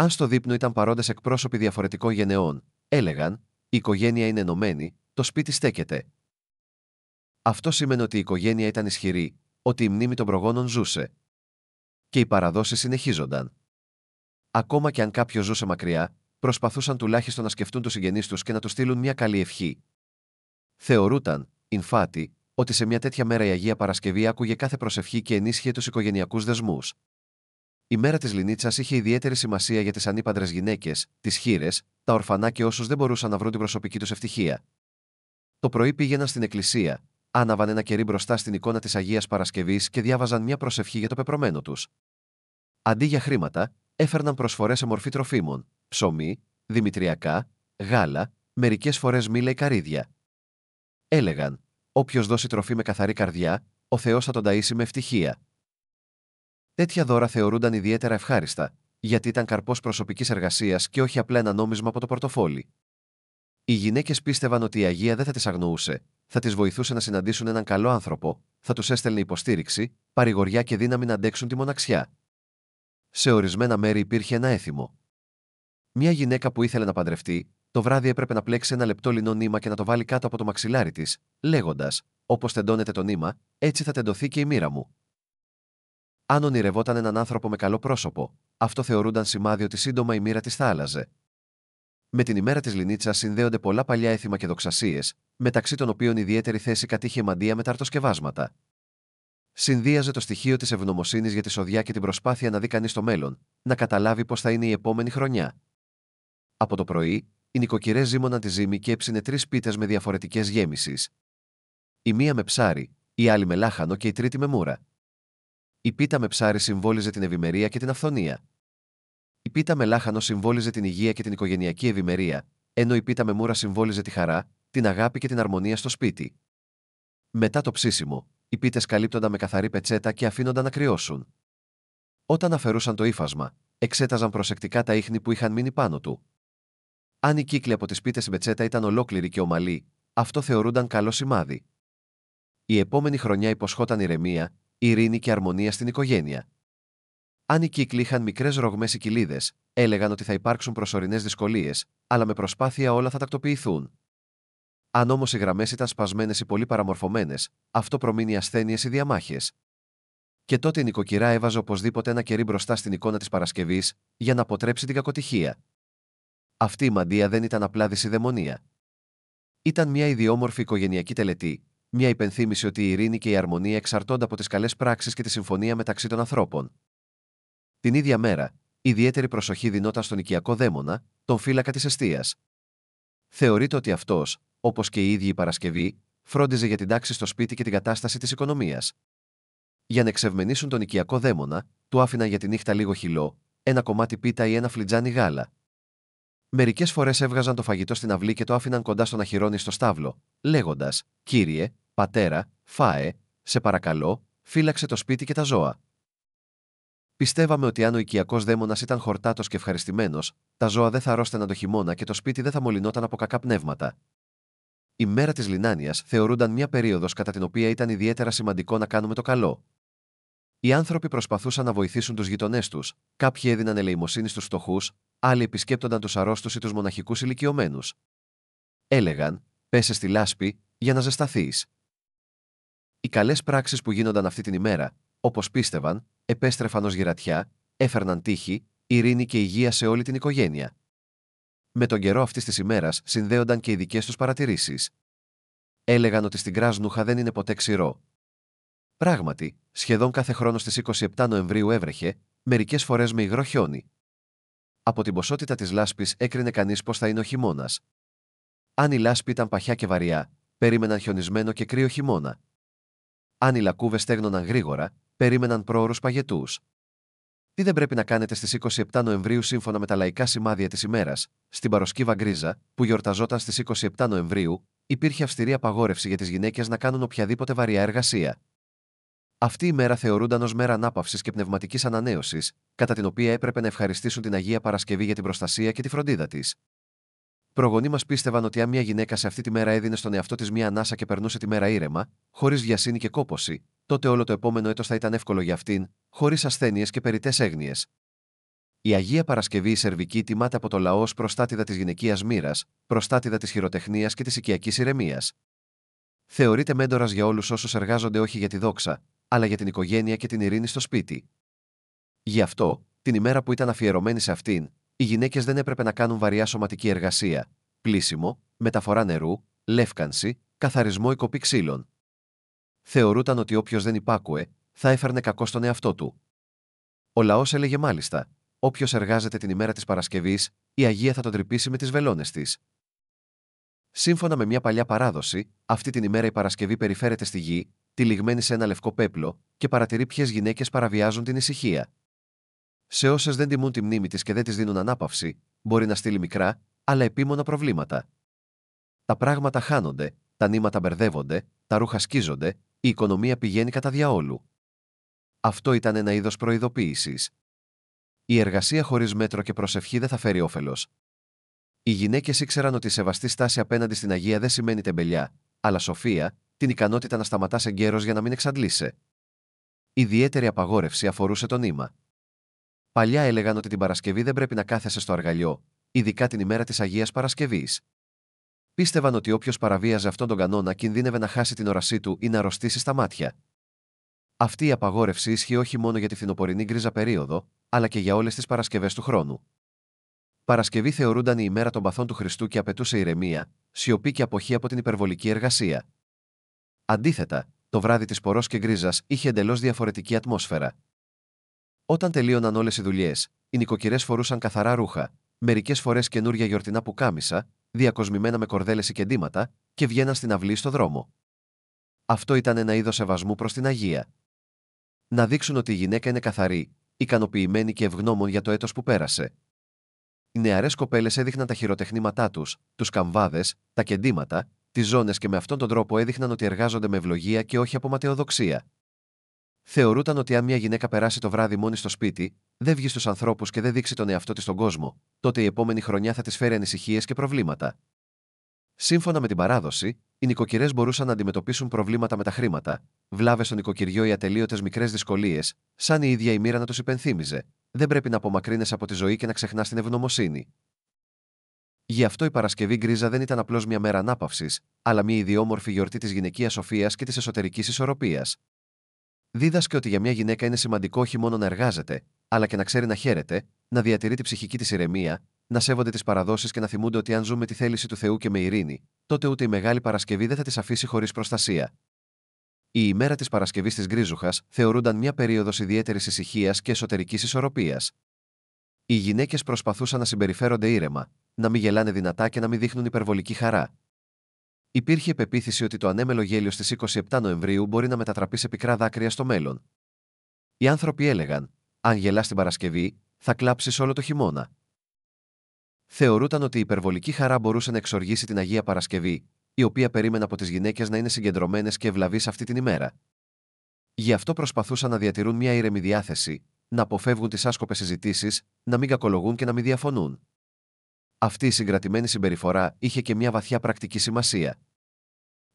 Αν στο δείπνο ήταν παρόντες εκπρόσωποι διαφορετικών γενεών, έλεγαν: η οικογένεια είναι ενωμένη, το σπίτι στέκεται. Αυτό σήμαινε ότι η οικογένεια ήταν ισχυρή, ότι η μνήμη των προγόνων ζούσε. Και οι παραδόσεις συνεχίζονταν. Ακόμα και αν κάποιος ζούσε μακριά, προσπαθούσαν τουλάχιστον να σκεφτούν τους συγγενείς τους και να τους στείλουν μια καλή ευχή. Θεωρούταν, infatti, ότι σε μια τέτοια μέρα η Αγία Παρασκευή άκουγε κάθε προσευχή και ενίσχυε τους οικογενειακούς δεσμούς. Η μέρα της Λινίτσας είχε ιδιαίτερη σημασία για τις ανήπαντρες γυναίκες, τις χήρες, τα ορφανά και όσους δεν μπορούσαν να βρουν την προσωπική τους ευτυχία. Το πρωί πήγαιναν στην εκκλησία, άναβαν ένα κερί μπροστά στην εικόνα της Αγίας Παρασκευής και διάβαζαν μια προσευχή για το πεπρωμένο τους. Αντί για χρήματα, έφερναν προσφορές σε μορφή τροφίμων, ψωμί, δημητριακά, γάλα, μερικές φορές μήλα ή καρύδια. Έλεγαν: όποιος δώσει τροφή με καθαρή καρδιά, ο Θεός θα τον ταΐσει με ευτυχία. Τέτοια δώρα θεωρούνταν ιδιαίτερα ευχάριστα, γιατί ήταν καρπός προσωπικής εργασίας και όχι απλά ένα νόμισμα από το πορτοφόλι. Οι γυναίκες πίστευαν ότι η Αγία δεν θα τις αγνοούσε, θα τις βοηθούσε να συναντήσουν έναν καλό άνθρωπο, θα τους έστελνε υποστήριξη, παρηγοριά και δύναμη να αντέξουν τη μοναξιά. Σε ορισμένα μέρη υπήρχε ένα έθιμο. Μια γυναίκα που ήθελε να παντρευτεί, το βράδυ έπρεπε να πλέξει ένα λεπτό λινό νήμα και να το βάλει κάτω από το μαξιλάρι της, λέγοντας: όπως τεντώνεται το νήμα, έτσι θα τεντωθεί και η μοίρα μου. Αν ονειρευόταν έναν άνθρωπο με καλό πρόσωπο, αυτό θεωρούνταν σημάδι ότι σύντομα η μοίρα της θα άλλαζε. Με την ημέρα της Λινίτσας συνδέονται πολλά παλιά έθιμα και δοξασίες, μεταξύ των οποίων ιδιαίτερη θέση κατήχε η μαντεία με τα αρτοσκευάσματα. Συνδύαζε το στοιχείο της ευγνωμοσύνης για τη σοδιά και την προσπάθεια να δει κανείς το μέλλον, να καταλάβει πώς θα είναι η επόμενη χρονιά. Από το πρωί, οι νοικοκυρές ζύμωναν τη ζύμη και έψινε 3 πίτες με διαφορετικές γέμισης. Η μία με ψάρι, η άλλη με λάχανο και η τρίτη με μούρα. Η πίτα με ψάρι συμβόλιζε την ευημερία και την αυθονία. Η πίτα με λάχανο συμβόλιζε την υγεία και την οικογενειακή ευημερία, ενώ η πίτα με μούρα συμβόλιζε τη χαρά, την αγάπη και την αρμονία στο σπίτι. Μετά το ψήσιμο, οι πίτες καλύπτονταν με καθαρή πετσέτα και αφήνονταν να κρυώσουν. Όταν αφαιρούσαν το ύφασμα, εξέταζαν προσεκτικά τα ίχνη που είχαν μείνει πάνω του. Αν η κύκλη από τις πίτες στην πετσέτα ήταν ολόκληρη και ομαλή, αυτό θεωρούνταν καλό σημάδι. Η επόμενη χρονιά υποσχόταν ηρεμία, ειρήνη και αρμονία στην οικογένεια. Αν οι κύκλοι είχαν μικρές ρογμές ή κοιλίδες, έλεγαν ότι θα υπάρξουν προσωρινές δυσκολίες, αλλά με προσπάθεια όλα θα τακτοποιηθούν. Αν όμως οι γραμμές ήταν σπασμένες ή πολύ παραμορφωμένες, αυτό προμείνει ασθένειες ή διαμάχες. Και τότε η νοικοκυρά έβαζε οπωσδήποτε ένα κερί μπροστά στην εικόνα της Παρασκευής, για να αποτρέψει την κακοτυχία. Αυτή η μαντεία δεν ήταν απλά δυσιδαιμονία. Ήταν μια ιδιόμορφη οικογενειακή τελετή, μια υπενθύμηση ότι η ειρήνη και η αρμονία εξαρτώνται από τις καλές πράξεις και τη συμφωνία μεταξύ των ανθρώπων. Την ίδια μέρα, ιδιαίτερη προσοχή δινόταν στον οικιακό δαίμονα, τον φύλακα της εστίας. Θεωρείται ότι αυτός, όπως και η ίδια η Παρασκευή, φρόντιζε για την τάξη στο σπίτι και την κατάσταση της οικονομίας. Για να εξευμενήσουν τον οικιακό δαίμονα, του άφηναν για τη νύχτα λίγο χυλό, ένα κομμάτι πίτα ή ένα φλιτζάνι γάλα. Μερικές φορές έβγαζαν το φαγητό στην αυλή και το άφηναν κοντά στον αχυρώνη στο στάβλο, λέγοντας: «Κύριε, πατέρα, φάε, σε παρακαλώ, φύλαξε το σπίτι και τα ζώα». Πιστεύαμε ότι αν ο οικιακός δαίμονας ήταν χορτάτος και ευχαριστημένος, τα ζώα δεν θα αρρώστεναν το χειμώνα και το σπίτι δεν θα μολυνόταν από κακά πνεύματα. Η μέρα της Λινάνιας θεωρούνταν μια περίοδος κατά την οποία ήταν ιδιαίτερα σημαντικό να κάνουμε το καλό. Οι άνθρωποι προσπαθούσαν να βοηθήσουν τους γειτονές τους, κάποιοι έδιναν ελεημοσύνη στους φτωχούς, άλλοι επισκέπτονταν τους αρρώστους ή τους μοναχικούς ηλικιωμένους. Έλεγαν: «Πέσε στη λάσπη, για να ζεσταθείς». Οι καλές πράξεις που γίνονταν αυτή την ημέρα, όπως πίστευαν, επέστρεφαν ως γυρατιά, έφερναν τύχη, ειρήνη και υγεία σε όλη την οικογένεια. Με τον καιρό αυτής της ημέρας συνδέονταν και οι δικές τους παρατηρήσεις. Έλεγαν ότι στην Κράσνουχα δεν είναι ποτέ ξηρό. Πράγματι, σχεδόν κάθε χρόνο στις 27 Νοεμβρίου έβρεχε, μερικές φορές με υγρό χιόνι. Από την ποσότητα της λάσπης έκρινε κανείς πως θα είναι ο χειμώνας. Αν η λάσπη ήταν παχιά και βαριά, περίμεναν χιονισμένο και κρύο χειμώνα. Αν οι λακκούβες στέγνωναν γρήγορα, περίμεναν πρόωρους παγετούς. Τι δεν πρέπει να κάνετε στις 27 Νοεμβρίου σύμφωνα με τα λαϊκά σημάδια της ημέρας? Στην Παροσκήβα Γκρίζα, που γιορταζόταν στις 27 Νοεμβρίου, υπήρχε αυστηρή απαγόρευση για τις γυναίκες να κάνουν οποιαδήποτε βαριά εργασία. Αυτή η μέρα θεωρούνταν ως μέρα ανάπαυσης και πνευματικής ανανέωσης, κατά την οποία έπρεπε να ευχαριστήσουν την Αγία Παρασκευή για την προστασία και τη φροντίδα της. Προγονείς μας πίστευαν ότι αν μια γυναίκα σε αυτή τη μέρα έδινε στον εαυτό της μια ανάσα και περνούσε τη μέρα ήρεμα, χωρίς βιασύνη και κόπωση, τότε όλο το επόμενο έτος θα ήταν εύκολο για αυτήν, χωρίς ασθένειες και περιττές έγνοιες. Η Αγία Παρασκευή η Σερβική τιμάται από το λαό ως προστάτηδα της γυναικείας μοίρας, προστάτηδα της χειροτεχνίας και της οικιακής ηρεμίας. Θεωρείται μέντορας για όλους όσους εργάζονται όχι για τη δόξα, αλλά για την οικογένεια και την ειρήνη στο σπίτι. Γι' αυτό, την ημέρα που ήταν αφιερωμένη σε αυτήν, οι γυναίκες δεν έπρεπε να κάνουν βαριά σωματική εργασία, πλύσιμο, μεταφορά νερού, λεύκανση, καθαρισμό ή κοπή ξύλων. Θεωρούταν ότι όποιος δεν υπάκουε, θα έφερνε κακό στον εαυτό του. Ο λαός έλεγε μάλιστα: όποιος εργάζεται την ημέρα της Παρασκευής, η Αγία θα τον τρυπήσει με τις βελόνες της. Σύμφωνα με μια παλιά παράδοση, αυτή την ημέρα η Παρασκευή περιφέρεται στη γη, τυλιγμένη σε ένα λευκό πέπλο, και παρατηρεί ποιες γυναίκες παραβιάζουν την ησυχία. Σε όσες δεν τιμούν τη μνήμη της και δεν της δίνουν ανάπαυση, μπορεί να στείλει μικρά, αλλά επίμονα προβλήματα. Τα πράγματα χάνονται, τα νήματα μπερδεύονται, τα ρούχα σκίζονται, η οικονομία πηγαίνει κατά διαόλου. Αυτό ήταν ένα είδος προειδοποίησης. Η εργασία χωρίς μέτρο και προσευχή δεν θα φέρει όφελος. Οι γυναίκες ήξεραν ότι η σεβαστή στάση απέναντι στην Αγία δεν σημαίνει τεμπελιά, αλλά σοφία, την ικανότητα να σταματάς εγκαίρως για να μην εξαντλείσαι. Ιδιαίτερη απαγόρευση αφορούσε το νήμα. Παλιά έλεγαν ότι την Παρασκευή δεν πρέπει να κάθεσαι στο αργαλιό, ειδικά την ημέρα της Αγίας Παρασκευής. Πίστευαν ότι όποιος παραβίαζε αυτόν τον κανόνα κινδύνευε να χάσει την όρασή του ή να αρρωστήσει στα μάτια. Αυτή η απαγόρευση ίσχυε όχι μόνο για τη φθινοπορεινή γκρίζα περίοδο, αλλά και για όλες τις Παρασκευές του χρόνου. Παρασκευή θεωρούνταν η ημέρα των παθών του Χριστού και απαιτούσε ηρεμία, σιωπή και αποχή από την υπερβολική εργασία. Αντίθετα, το βράδυ της πορός και γκρίζας είχε εντελώς διαφορετική ατμόσφαιρα. Όταν τελείωναν όλες οι δουλειές, οι νοικοκυρές φορούσαν καθαρά ρούχα, μερικές φορές καινούρια γιορτινά πουκάμισα, διακοσμημένα με κορδέλες ή κεντήματα, και βγαίναν στην αυλή στο δρόμο. Αυτό ήταν ένα είδος σεβασμού προς την Αγία. Να δείξουν ότι η γυναίκα είναι καθαρή, ικανοποιημένη και ευγνώμων για το έτος που πέρασε. Οι νεαρές κοπέλες έδειχναν τα χειροτεχνήματά τους, τους καμβάδες, τα κεντήματα, τις ζώνες και με αυτόν τον τρόπο έδειχναν ότι εργάζονται με ευλογία και όχι από ματαιοδοξία. Θεωρούταν ότι αν μια γυναίκα περάσει το βράδυ μόνη στο σπίτι, δεν βγει στους ανθρώπους και δεν δείξει τον εαυτό της στον κόσμο, τότε η επόμενη χρονιά θα της φέρει ανησυχίες και προβλήματα. Σύμφωνα με την παράδοση, οι νοικοκυρές μπορούσαν να αντιμετωπίσουν προβλήματα με τα χρήματα, βλάβες στο νοικοκυριό ή ατελείωτες μικρές δυσκολίες, σαν η ίδια η μοίρα να τους υπενθύμιζε: δεν πρέπει να απομακρύνεσαι από τη ζωή και να ξεχνάς την ευγνωμοσύνη. Γι' αυτό η Παρασκευή γκρίζα δεν ήταν απλώς μια μέρα ανάπαυσης, αλλά μια ιδιόμορφη γιορτή της γυναικείας σοφίας και της εσωτερικής ισορροπίας. Δίδασκε ότι για μια γυναίκα είναι σημαντικό όχι μόνο να εργάζεται, αλλά και να ξέρει να χαίρεται, να διατηρεί τη ψυχική της ηρεμία, να σέβονται τις παραδόσεις και να θυμούνται ότι αν ζουν με τη θέληση του Θεού και με ειρήνη, τότε ούτε η Μεγάλη Παρασκευή δεν θα τις αφήσει χωρίς προστασία. Η ημέρα της Παρασκευής της Γκρίζουχας θεωρούνταν μια περίοδος ιδιαίτερης ησυχίας και εσωτερικής ισορροπίας. Οι γυναίκες προσπαθούσαν να συμπεριφέρονται ήρεμα, να μην γελάνε δυνατά και να μην δείχνουν υπερβολική χαρά. Υπήρχε πεποίθηση ότι το ανέμελο γέλιο στις 27 Νοεμβρίου μπορεί να μετατραπεί σε πικρά δάκρυα στο μέλλον. Οι άνθρωποι έλεγαν: αν γελάς την Παρασκευή, θα κλάψεις όλο το χειμώνα. Θεωρούταν ότι η υπερβολική χαρά μπορούσε να εξοργήσει την Αγία Παρασκευή, η οποία περίμενε από τις γυναίκες να είναι συγκεντρωμένες και ευλαβείς αυτή την ημέρα. Γι' αυτό προσπαθούσαν να διατηρούν μια ήρεμη διάθεση, να αποφεύγουν τις άσκοπες συζητήσεις, να μην κακολογούν και να μην διαφωνούν. Αυτή η συγκρατημένη συμπεριφορά είχε και μια βαθιά πρακτική σημασία.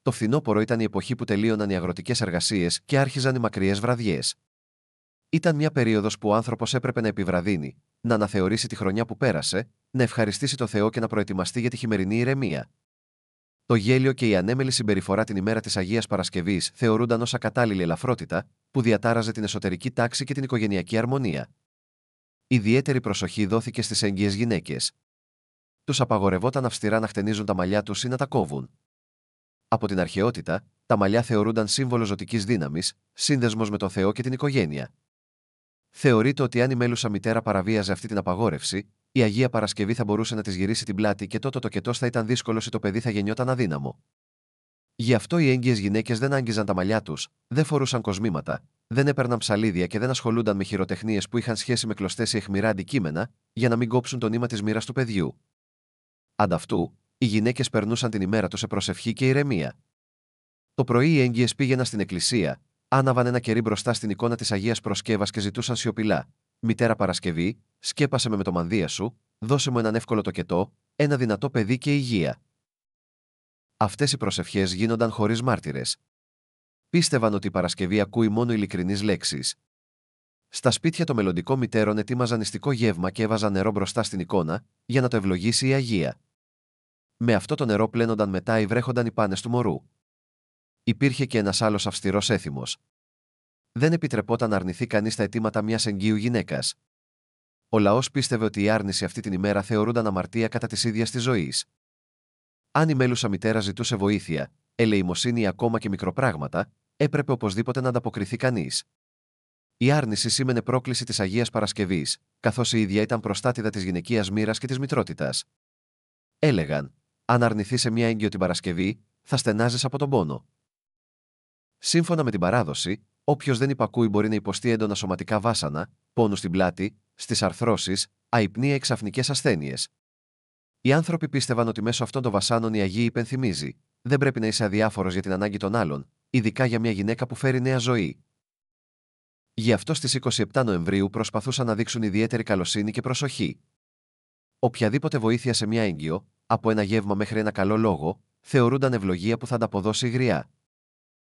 Το φθινόπωρο ήταν η εποχή που τελείωναν οι αγροτικές εργασίες και άρχιζαν οι μακριές βραδιές. Ήταν μια περίοδος που ο άνθρωπος έπρεπε να επιβραδύνει, να αναθεωρήσει τη χρονιά που πέρασε, να ευχαριστήσει το Θεό και να προετοιμαστεί για τη χειμερινή ηρεμία. Το γέλιο και η ανέμελη συμπεριφορά την ημέρα της Αγίας Παρασκευής θεωρούνταν ως ακατάλληλη ελαφρότητα, που διατάραζε την εσωτερική τάξη και την οικογενειακή αρμονία. Ιδιαίτερη προσοχή δόθηκε στις έγκυες γυναίκες. Τους απαγορευόταν αυστηρά να χτενίζουν τα μαλλιά τους ή να τα κόβουν. Από την αρχαιότητα, τα μαλλιά θεωρούνταν σύμβολο ζωτικής δύναμης, σύνδεσμος με τον Θεό και την οικογένεια. Θεωρείται ότι αν η μέλουσα μητέρα παραβίαζε αυτή την απαγόρευση, η Αγία Παρασκευή θα μπορούσε να της γυρίσει την πλάτη και τότε το κετός θα ήταν δύσκολος ή το παιδί θα γεννιόταν αδύναμο. Γι' αυτό οι έγκυες γυναίκες δεν άγγιζαν τα μαλλιά τους, δεν φορούσαν κοσμήματα, δεν έπαιρναν ψαλίδια και δεν ασχολούνταν με χειροτεχνίες που είχαν σχέση με κλωστές ή αιχμηρά αντικείμενα, για να μην κόψουν το νήμα της μοίρας του παιδιού. Ανταυτού, οι γυναίκες περνούσαν την ημέρα τους σε προσευχή και ηρεμία. Το πρωί οι έγκυες πήγαιναν στην εκκλησία, άναβαν ένα κερί μπροστά στην εικόνα της Αγίας Προσκέβας και ζητούσαν σιωπηλά: Μητέρα Παρασκευή, σκέπασε με το μανδύα σου, δώσε μου έναν εύκολο τοκετό, ένα δυνατό παιδί και υγεία. Αυτές οι προσευχές γίνονταν χωρίς μάρτυρες. Πίστευαν ότι η Παρασκευή ακούει μόνο ειλικρινείς λέξεις. Στα σπίτια των μελλοντικών μητέρων ετοίμαζαν νηστικό γεύμα και έβαζαν νερό μπροστά στην εικόνα, για να το ευλογήσει η Αγία. Με αυτό το νερό πλένονταν μετά ή βρέχονταν οι πάνες του μωρού. Υπήρχε και ένας άλλος αυστηρός έθιμος. Δεν επιτρεπόταν να αρνηθεί κανείς τα αιτήματα μιας εγγύου γυναίκας. Ο λαός πίστευε ότι η άρνηση αυτή την ημέρα θεωρούνταν αμαρτία κατά της ίδιας της ζωής. Αν η μέλουσα μητέρα ζητούσε βοήθεια, ελεημοσύνη ή ακόμα και μικροπράγματα, έπρεπε οπωσδήποτε να ανταποκριθεί κανείς. Η άρνηση σήμαινε πρόκληση της Αγίας Παρασκευής, καθώς η ίδια ήταν προστάτηδα της γυναικείας μοίρας και της μητρότητας. Έλεγαν: αν αρνηθεί σε μια έγκυο την Παρασκευή, θα στενάζεις από τον πόνο. Σύμφωνα με την παράδοση, όποιος δεν υπακούει μπορεί να υποστεί έντονα σωματικά βάσανα, πόνου στην πλάτη, στις αρθρώσεις, αϊπνία ή ξαφνικές ασθένειες. Οι άνθρωποι πίστευαν ότι μέσω αυτών των βασάνων η Αγία υπενθυμίζει: δεν πρέπει να είσαι αδιάφορος για την ανάγκη των άλλων, ειδικά για μια γυναίκα που φέρει νέα ζωή. Γι' αυτό στις 27 Νοεμβρίου προσπαθούσαν να δείξουν ιδιαίτερη καλοσύνη και προσοχή. Οποιαδήποτε βοήθεια σε μια έγκυο, από ένα γεύμα μέχρι ένα καλό λόγο, θεωρούνταν ευλογία που θα ανταποδώσει γριά.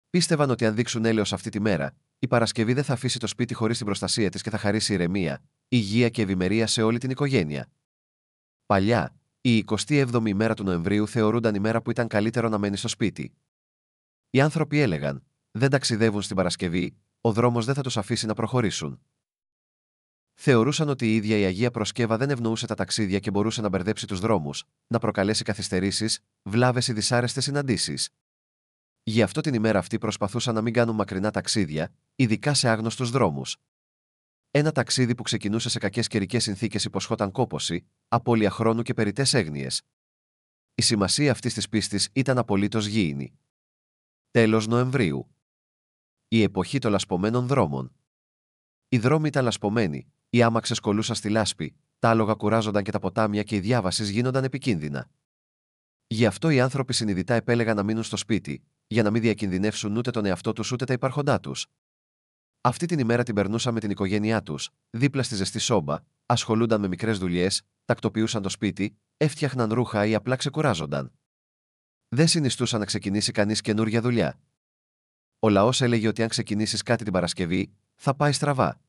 Πίστευαν ότι αν δείξουν έλεος αυτή τη μέρα, η Παρασκευή δεν θα αφήσει το σπίτι χωρίς την προστασία της και θα χαρίσει ηρεμία, υγεία και ευημερία σε όλη την οικογένεια. Παλιά, η 27η ημέρα του Νοεμβρίου θεωρούνταν η μέρα που ήταν καλύτερο να μένει στο σπίτι. Οι άνθρωποι έλεγαν: δεν ταξιδεύουν στην Παρασκευή, ο δρόμος δεν θα τους αφήσει να προχωρήσουν. Θεωρούσαν ότι η ίδια η Αγία Προσκέβα δεν ευνοούσε τα ταξίδια και μπορούσε να μπερδέψει τους δρόμους, να προκαλέσει καθυστερήσεις, βλάβες ή δυσάρεστες συναντήσεις. Γι' αυτό την ημέρα αυτή προσπαθούσαν να μην κάνουν μακρινά ταξίδια, ειδικά σε άγνωστους δρόμους. Ένα ταξίδι που ξεκινούσε σε κακές καιρικές συνθήκες υποσχόταν κόπωση, απώλεια χρόνου και περιττές έγνοιες. Η σημασία αυτής της πίστης ήταν απολύτως γήινη. Τέλος Νοεμβρίου. Η εποχή των λασπωμένων δρόμων. Οι δρόμοι ήταν λασπωμένοι, οι άμαξες κολούσαν στη λάσπη, τα άλογα κουράζονταν και τα ποτάμια και οι διάβασεις γίνονταν επικίνδυνα. Γι' αυτό οι άνθρωποι συνειδητά επέλεγαν να μείνουν στο σπίτι, για να μην διακινδυνεύσουν ούτε τον εαυτό τους ούτε τα υπάρχοντά τους. Αυτή την ημέρα την περνούσαν με την οικογένειά τους, δίπλα στη ζεστή σόμπα, ασχολούνταν με μικρές δουλειές, τακτοποιούσαν το σπίτι, έφτιαχναν ρούχα ή απλά ξεκουράζονταν. Δεν συνιστούσαν να ξεκινήσει κανείς καινούρια δουλειά. Ο λαός έλεγε ότι αν ξεκινήσεις κάτι την Παρασκευή, θα πάει στραβά.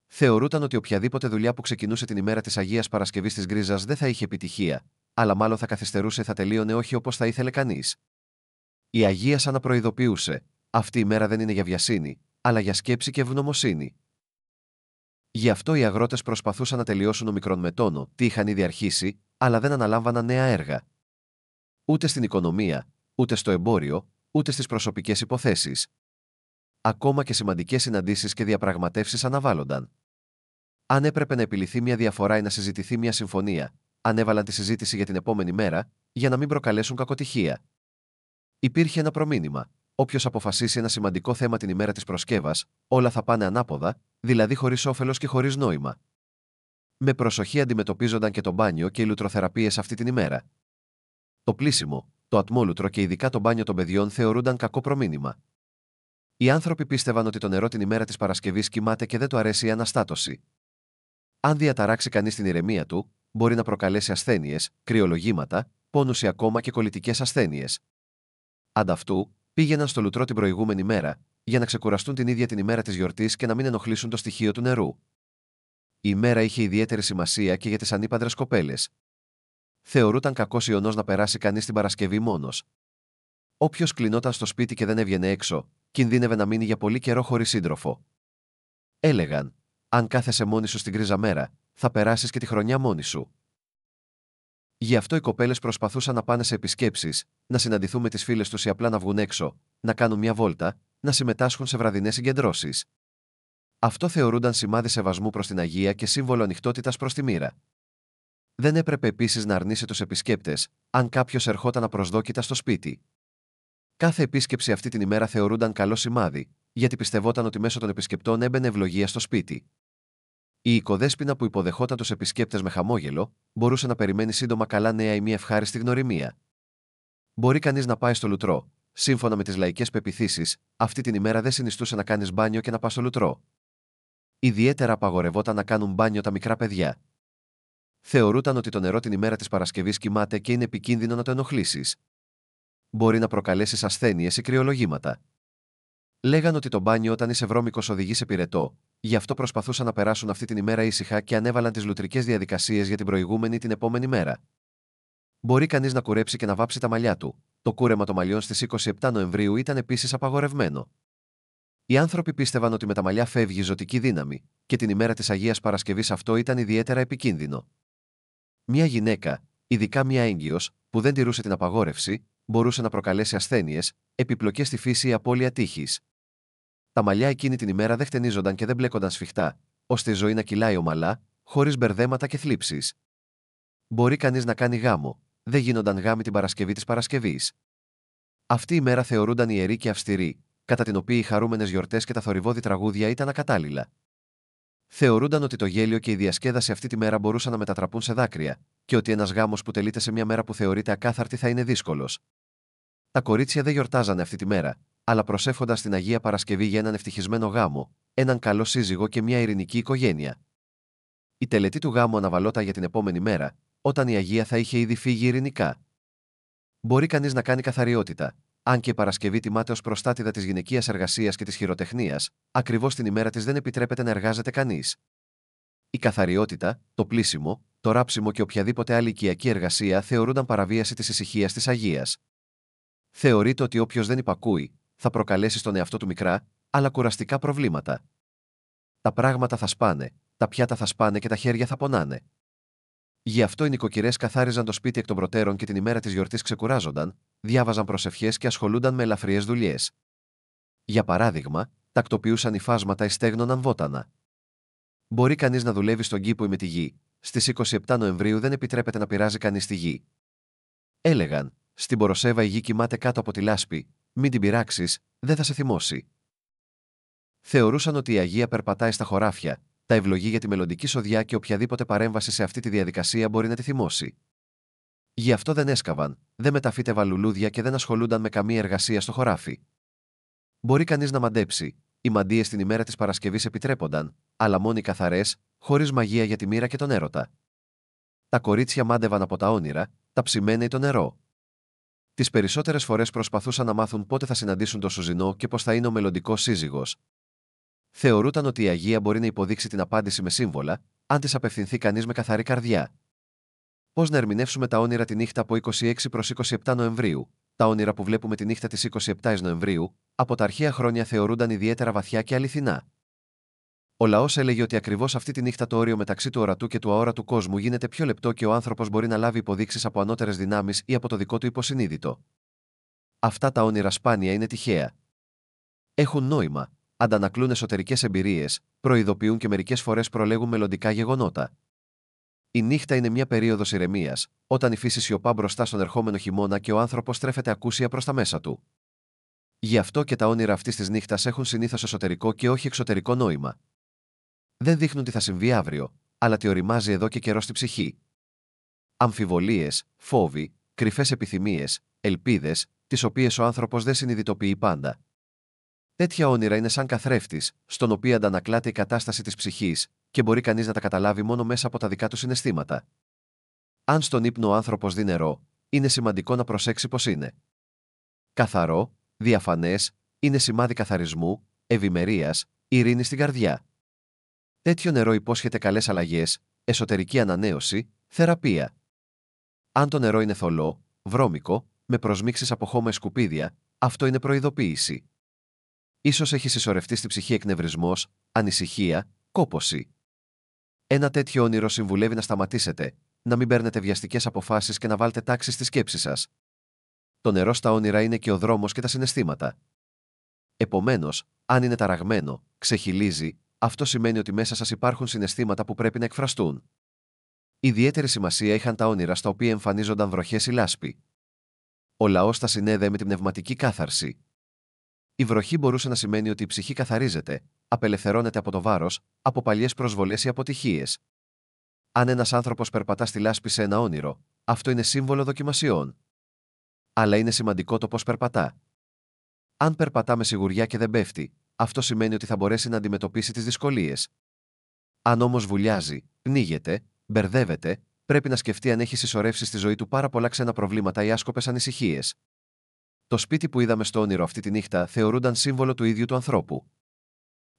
Θεωρούταν ότι οποιαδήποτε δουλειά που ξεκινούσε την ημέρα της Αγίας Παρασκευής της Γκρίζας δεν θα είχε επιτυχία, αλλά μάλλον θα καθυστερούσε ή θα τελείωνε όχι όπως θα ήθελε κανείς. Η Αγία σαν να προειδοποιούσε: αυτή η μέρα δεν είναι για βιασύνη, αλλά για σκέψη και ευγνωμοσύνη. Γι' αυτό οι αγρότες προσπαθούσαν να τελειώσουν ομικρόν με τόνο τι είχαν ήδη αρχίσει, αλλά δεν αναλάμβαναν νέα έργα. Ούτε στην οικονομία, ούτε στο εμπόριο, ούτε στις προσωπικές υποθέσεις. Ακόμα και σημαντικές συναντήσεις και διαπραγματεύσεις αναβάλλονταν. Αν έπρεπε να επιληθεί μια διαφορά ή να συζητηθεί μια συμφωνία, ανέβαλαν τη συζήτηση για την επόμενη μέρα, για να μην προκαλέσουν κακοτυχία. Υπήρχε ένα προμήνυμα: όποιος αποφασίσει ένα σημαντικό θέμα την ημέρα της Προσκέβας, όλα θα πάνε ανάποδα, δηλαδή χωρίς όφελος και χωρίς νόημα. Με προσοχή αντιμετωπίζονταν και το μπάνιο και οι λουτροθεραπείες αυτή την ημέρα. Το πλύσιμο, το ατμόλουτρο και ειδικά το μπάνιο των παιδιών θεωρούνταν κακό προμήνυμα. Οι άνθρωποι πίστευαν ότι το νερό την ημέρα της Παρασκευής κοιμάται και δεν του αρέσει η αναστάτωση. Αν διαταράξει κανείς την ηρεμία του, μπορεί να προκαλέσει ασθένειες, κρυολογήματα, πόνους ή ακόμα και κολλητικές ασθένειες. Ανταυτού, πήγαιναν στο λουτρό την προηγούμενη μέρα, για να ξεκουραστούν την ίδια την ημέρα της γιορτής και να μην ενοχλήσουν το στοιχείο του νερού. Η ημέρα είχε ιδιαίτερη σημασία και για τις ανήπαντρες κοπέλες. Θεωρούταν κακός ιονός να περάσει κανείς την Παρασκευή μόνος. Όποιος κλεινόταν στο σπίτι και δεν έβγαινε έξω, κινδύνευε να μείνει για πολύ καιρό χωρίς σύντροφο. Έλεγαν: αν κάθεσαι μόνη σου στην γκρίζα μέρα, θα περάσεις και τη χρονιά μόνη σου. Γι' αυτό οι κοπέλες προσπαθούσαν να πάνε σε επισκέψεις, να συναντηθούν με τις φίλες τους ή απλά να βγουν έξω, να κάνουν μια βόλτα, να συμμετάσχουν σε βραδινές συγκεντρώσεις. Αυτό θεωρούνταν σημάδι σεβασμού προς την Αγία και σύμβολο ανοιχτότητας προς τη μοίρα. Δεν έπρεπε επίσης να αρνήσει τους επισκέπτες, αν κάποιος ερχόταν απροσδόκητα στο σπίτι. Κάθε επίσκεψη αυτή την ημέρα θεωρούνταν καλό σημάδι, γιατί πιστευόταν ότι μέσω των επισκεπτών έμπαινε ευλογία στο σπίτι. Η οικοδέσποινα που υποδεχόταν τους επισκέπτες με χαμόγελο, μπορούσε να περιμένει σύντομα καλά νέα ή μια ευχάριστη γνωριμία. Μπορεί κανείς να πάει στο λουτρό. Σύμφωνα με τις λαϊκές πεποιθήσεις, αυτή την ημέρα δεν συνιστούσε να κάνεις μπάνιο και να πας στο λουτρό. Ιδιαίτερα απαγορευόταν να κάνουν μπάνιο τα μικρά παιδιά. Θεωρούταν ότι το νερό την ημέρα της Παρασκευής κοιμάται και είναι επικίνδυνο να το ενοχλήσεις. Μπορεί να προκαλέσεις ασθένειες ή κρυολογήματα. Λέγαν ότι το μπάνιο όταν είσαι βρώμικος οδηγεί σε πυρετό, Γι' αυτό προσπαθούσαν να περάσουν αυτή την ημέρα ήσυχα και ανέβαλαν τις λουτρικές διαδικασίες για την προηγούμενη ή την επόμενη μέρα. Μπορεί κανείς να κουρέψει και να βάψει τα μαλλιά του. Το κούρεμα των μαλλιών στις 27 Νοεμβρίου ήταν επίσης απαγορευμένο. Οι άνθρωποι πίστευαν ότι με τα μαλλιά φεύγει ζωτική δύναμη, και την ημέρα της Αγίας Παρασκευής αυτό ήταν ιδιαίτερα επικίνδυνο. Μια γυναίκα, ειδικά μια έγκυος, που δεν τηρούσε την απαγόρευση, μπορούσε να προκαλέσει ασθένειες, επιπλοκές στη φύση ή απώλεια τύχης. Τα μαλλιά εκείνη την ημέρα δεν χτενίζονταν και δεν μπλέκονταν σφιχτά, ώστε η ζωή να κυλάει ομαλά, χωρίς μπερδέματα και θλίψεις. Μπορεί κανείς να κάνει γάμο, δεν γίνονταν γάμοι την Παρασκευή της Παρασκευής. Αυτή η μέρα θεωρούνταν ιερή και αυστηρή, κατά την οποία οι χαρούμενες γιορτές και τα θορυβώδη τραγούδια ήταν ακατάλληλα. Θεωρούνταν ότι το γέλιο και η διασκέδαση αυτή τη μέρα μπορούσαν να μετατραπούν σε δάκρυα, και ότι ένας γάμος που τελείται σε μια μέρα που θεωρείται ακάθαρτη θα είναι δύσκολος. Τα κορίτσια δεν γιορτάζανε αυτή τη μέρα, αλλά προσεύχονταν στην Αγία Παρασκευή για έναν ευτυχισμένο γάμο, έναν καλό σύζυγο και μια ειρηνική οικογένεια. Η τελετή του γάμου αναβαλώταν για την επόμενη μέρα, όταν η Αγία θα είχε ήδη φύγει ειρηνικά. Μπορεί κανείς να κάνει καθαριότητα, αν και η Παρασκευή τιμάται ως προστάτηδα της γυναικείας εργασίας και της χειροτεχνίας, ακριβώς την ημέρα της δεν επιτρέπεται να εργάζεται κανείς. Η καθαριότητα, το πλύσιμο, το ράψιμο και οποιαδήποτε άλλη οικιακή εργασία θεωρούνταν παραβίαση της ησυχίας της Αγίας. Θεωρείται ότι όποιος δεν υπακούει, θα προκαλέσει στον εαυτό του μικρά, αλλά κουραστικά προβλήματα. Τα πράγματα θα σπάνε, τα πιάτα θα σπάνε και τα χέρια θα πονάνε. Γι' αυτό οι νοικοκυρές καθάριζαν το σπίτι εκ των προτέρων και την ημέρα της γιορτής ξεκουράζονταν, διάβαζαν προσευχές και ασχολούνταν με ελαφριές δουλειές. Για παράδειγμα, τακτοποιούσαν υφάσματα ή στέγνωναν βότανα. Μπορεί κανείς να δουλεύει στον κήπο ή με τη γη. Στις 27 Νοεμβρίου δεν επιτρέπεται να πειράζει κανείς τη γη. Έλεγαν, στην Ποροσέβα η γη κοιμάται κάτω από τη λάσπη, μην την πειράξεις, δεν θα σε θυμώσει. Θεωρούσαν ότι η Αγία περπατάει στα χωράφια, τα ευλογεί για τη μελλοντική σοδιά και οποιαδήποτε παρέμβαση σε αυτή τη διαδικασία μπορεί να τη θυμώσει. Γι' αυτό δεν έσκαβαν, δεν μεταφύτευαν λουλούδια και δεν ασχολούνταν με καμία εργασία στο χωράφι. Μπορεί κανείς να μαντέψει, οι μαντείες την ημέρα της Παρασκευής επιτρέπονταν, αλλά μόνο οι καθαρές, χωρίς μαγεία για τη μοίρα και τον έρωτα. Τα κορίτσια μάντευαν από τα όνειρα, τα ψημένα ή το νερό. Τις περισσότερες φορές προσπαθούσαν να μάθουν πότε θα συναντήσουν το σουζινό και πώς θα είναι ο μελλοντικός σύζυγος. Θεωρούταν ότι η Αγία μπορεί να υποδείξει την απάντηση με σύμβολα, αν της απευθυνθεί κανείς με καθαρή καρδιά. Πώς να ερμηνεύσουμε τα όνειρα τη νύχτα από 26 προς 27 Νοεμβρίου? Τα όνειρα που βλέπουμε τη νύχτα της 27 Νοεμβρίου, από τα αρχαία χρόνια θεωρούνταν ιδιαίτερα βαθιά και αληθινά. Ο λαός έλεγε ότι ακριβώς αυτή τη νύχτα το όριο μεταξύ του ορατού και του αόρατου κόσμου γίνεται πιο λεπτό και ο άνθρωπος μπορεί να λάβει υποδείξεις από ανώτερες δυνάμεις ή από το δικό του υποσυνείδητο. Αυτά τα όνειρα σπάνια είναι τυχαία. Έχουν νόημα, αντανακλούν εσωτερικές εμπειρίες, προειδοποιούν και μερικές φορές προλέγουν μελλοντικά γεγονότα. Η νύχτα είναι μια περίοδος ηρεμίας, όταν η φύση σιωπά μπροστά στον ερχόμενο χειμώνα και ο άνθρωπος στρέφεται ακούσια προς τα μέσα του. Γι' αυτό και τα όνειρα αυτής της νύχτας έχουν συνήθως εσωτερικό και όχι εξωτερικό νόημα. Δεν δείχνουν τι θα συμβεί αύριο, αλλά τι οριμάζει εδώ και καιρό στη ψυχή. Αμφιβολίες, φόβοι, κρυφές επιθυμίες, ελπίδες, τις οποίες ο άνθρωπος δεν συνειδητοποιεί πάντα. Τέτοια όνειρα είναι σαν καθρέφτης, στον οποίο αντανακλάται η κατάσταση της ψυχής, και μπορεί κανείς να τα καταλάβει μόνο μέσα από τα δικά του συναισθήματα. Αν στον ύπνο ο άνθρωπος δει νερό, είναι σημαντικό να προσέξει πως είναι καθαρό, διαφανές, είναι σημάδι καθαρισμού, ευημερίας, ειρήνης στην καρδιά. Τέτοιο νερό υπόσχεται καλές αλλαγές, εσωτερική ανανέωση, θεραπεία. Αν το νερό είναι θολό, βρώμικο, με προσμίξεις από χώμα ή σκουπίδια, αυτό είναι προειδοποίηση. Ίσως έχει συσσωρευτεί στη ψυχή εκνευρισμός, ανησυχία, κόπωση. Ένα τέτοιο όνειρο συμβουλεύει να σταματήσετε, να μην παίρνετε βιαστικές αποφάσεις και να βάλετε τάξη στη σκέψη σας. Το νερό στα όνειρα είναι και ο δρόμος και τα συναισθήματα. Επομένως, αν είναι ταραγμένο, ξεχυλίζει, αυτό σημαίνει ότι μέσα σας υπάρχουν συναισθήματα που πρέπει να εκφραστούν. Ιδιαίτερη σημασία είχαν τα όνειρα στα οποία εμφανίζονταν βροχές ή λάσπη. Ο λαός τα συνέδεε με την πνευματική κάθαρση. Η βροχή μπορούσε να σημαίνει ότι η ψυχή καθαρίζεται, απελευθερώνεται από το βάρος, από παλιές προσβολές ή αποτυχίες. Αν ένας άνθρωπος περπατά στη λάσπη σε ένα όνειρο, αυτό είναι σύμβολο δοκιμασιών. Αλλά είναι σημαντικό το πώς περπατά. Αν περπατά με σιγουριά και δεν πέφτει, αυτό σημαίνει ότι θα μπορέσει να αντιμετωπίσει τις δυσκολίες. Αν όμως βουλιάζει, πνίγεται, μπερδεύεται, πρέπει να σκεφτεί αν έχει συσσωρεύσει στη ζωή του πάρα πολλά ξένα προβλήματα ή άσκοπες ανησυχίες. Το σπίτι που είδαμε στο όνειρο αυτή τη νύχτα θεωρούνταν σύμβολο του ίδιου του ανθρώπου.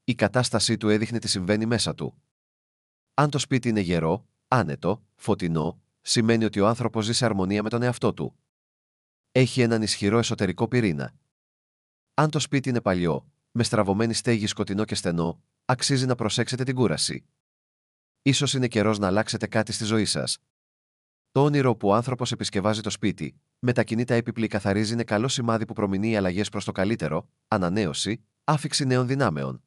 Η κατάστασή του έδειχνε τι συμβαίνει μέσα του. Αν το σπίτι είναι γερό, άνετο, φωτεινό, σημαίνει ότι ο άνθρωπος ζει σε αρμονία με τον εαυτό του. Έχει έναν ισχυρό εσωτερικό πυρήνα. Αν το σπίτι είναι παλιό, με στραβωμένη στέγη, σκοτεινό και στενό, αξίζει να προσέξετε την κούραση. Ίσως είναι καιρός να αλλάξετε κάτι στη ζωή σας. Το όνειρο που ο άνθρωπος επισκευάζει το σπίτι, μετακινεί τα έπιπλη, καθαρίζει, είναι καλό σημάδι που προμηνύει αλλαγές προς το καλύτερο, ανανέωση, άφιξη νέων δυνάμεων.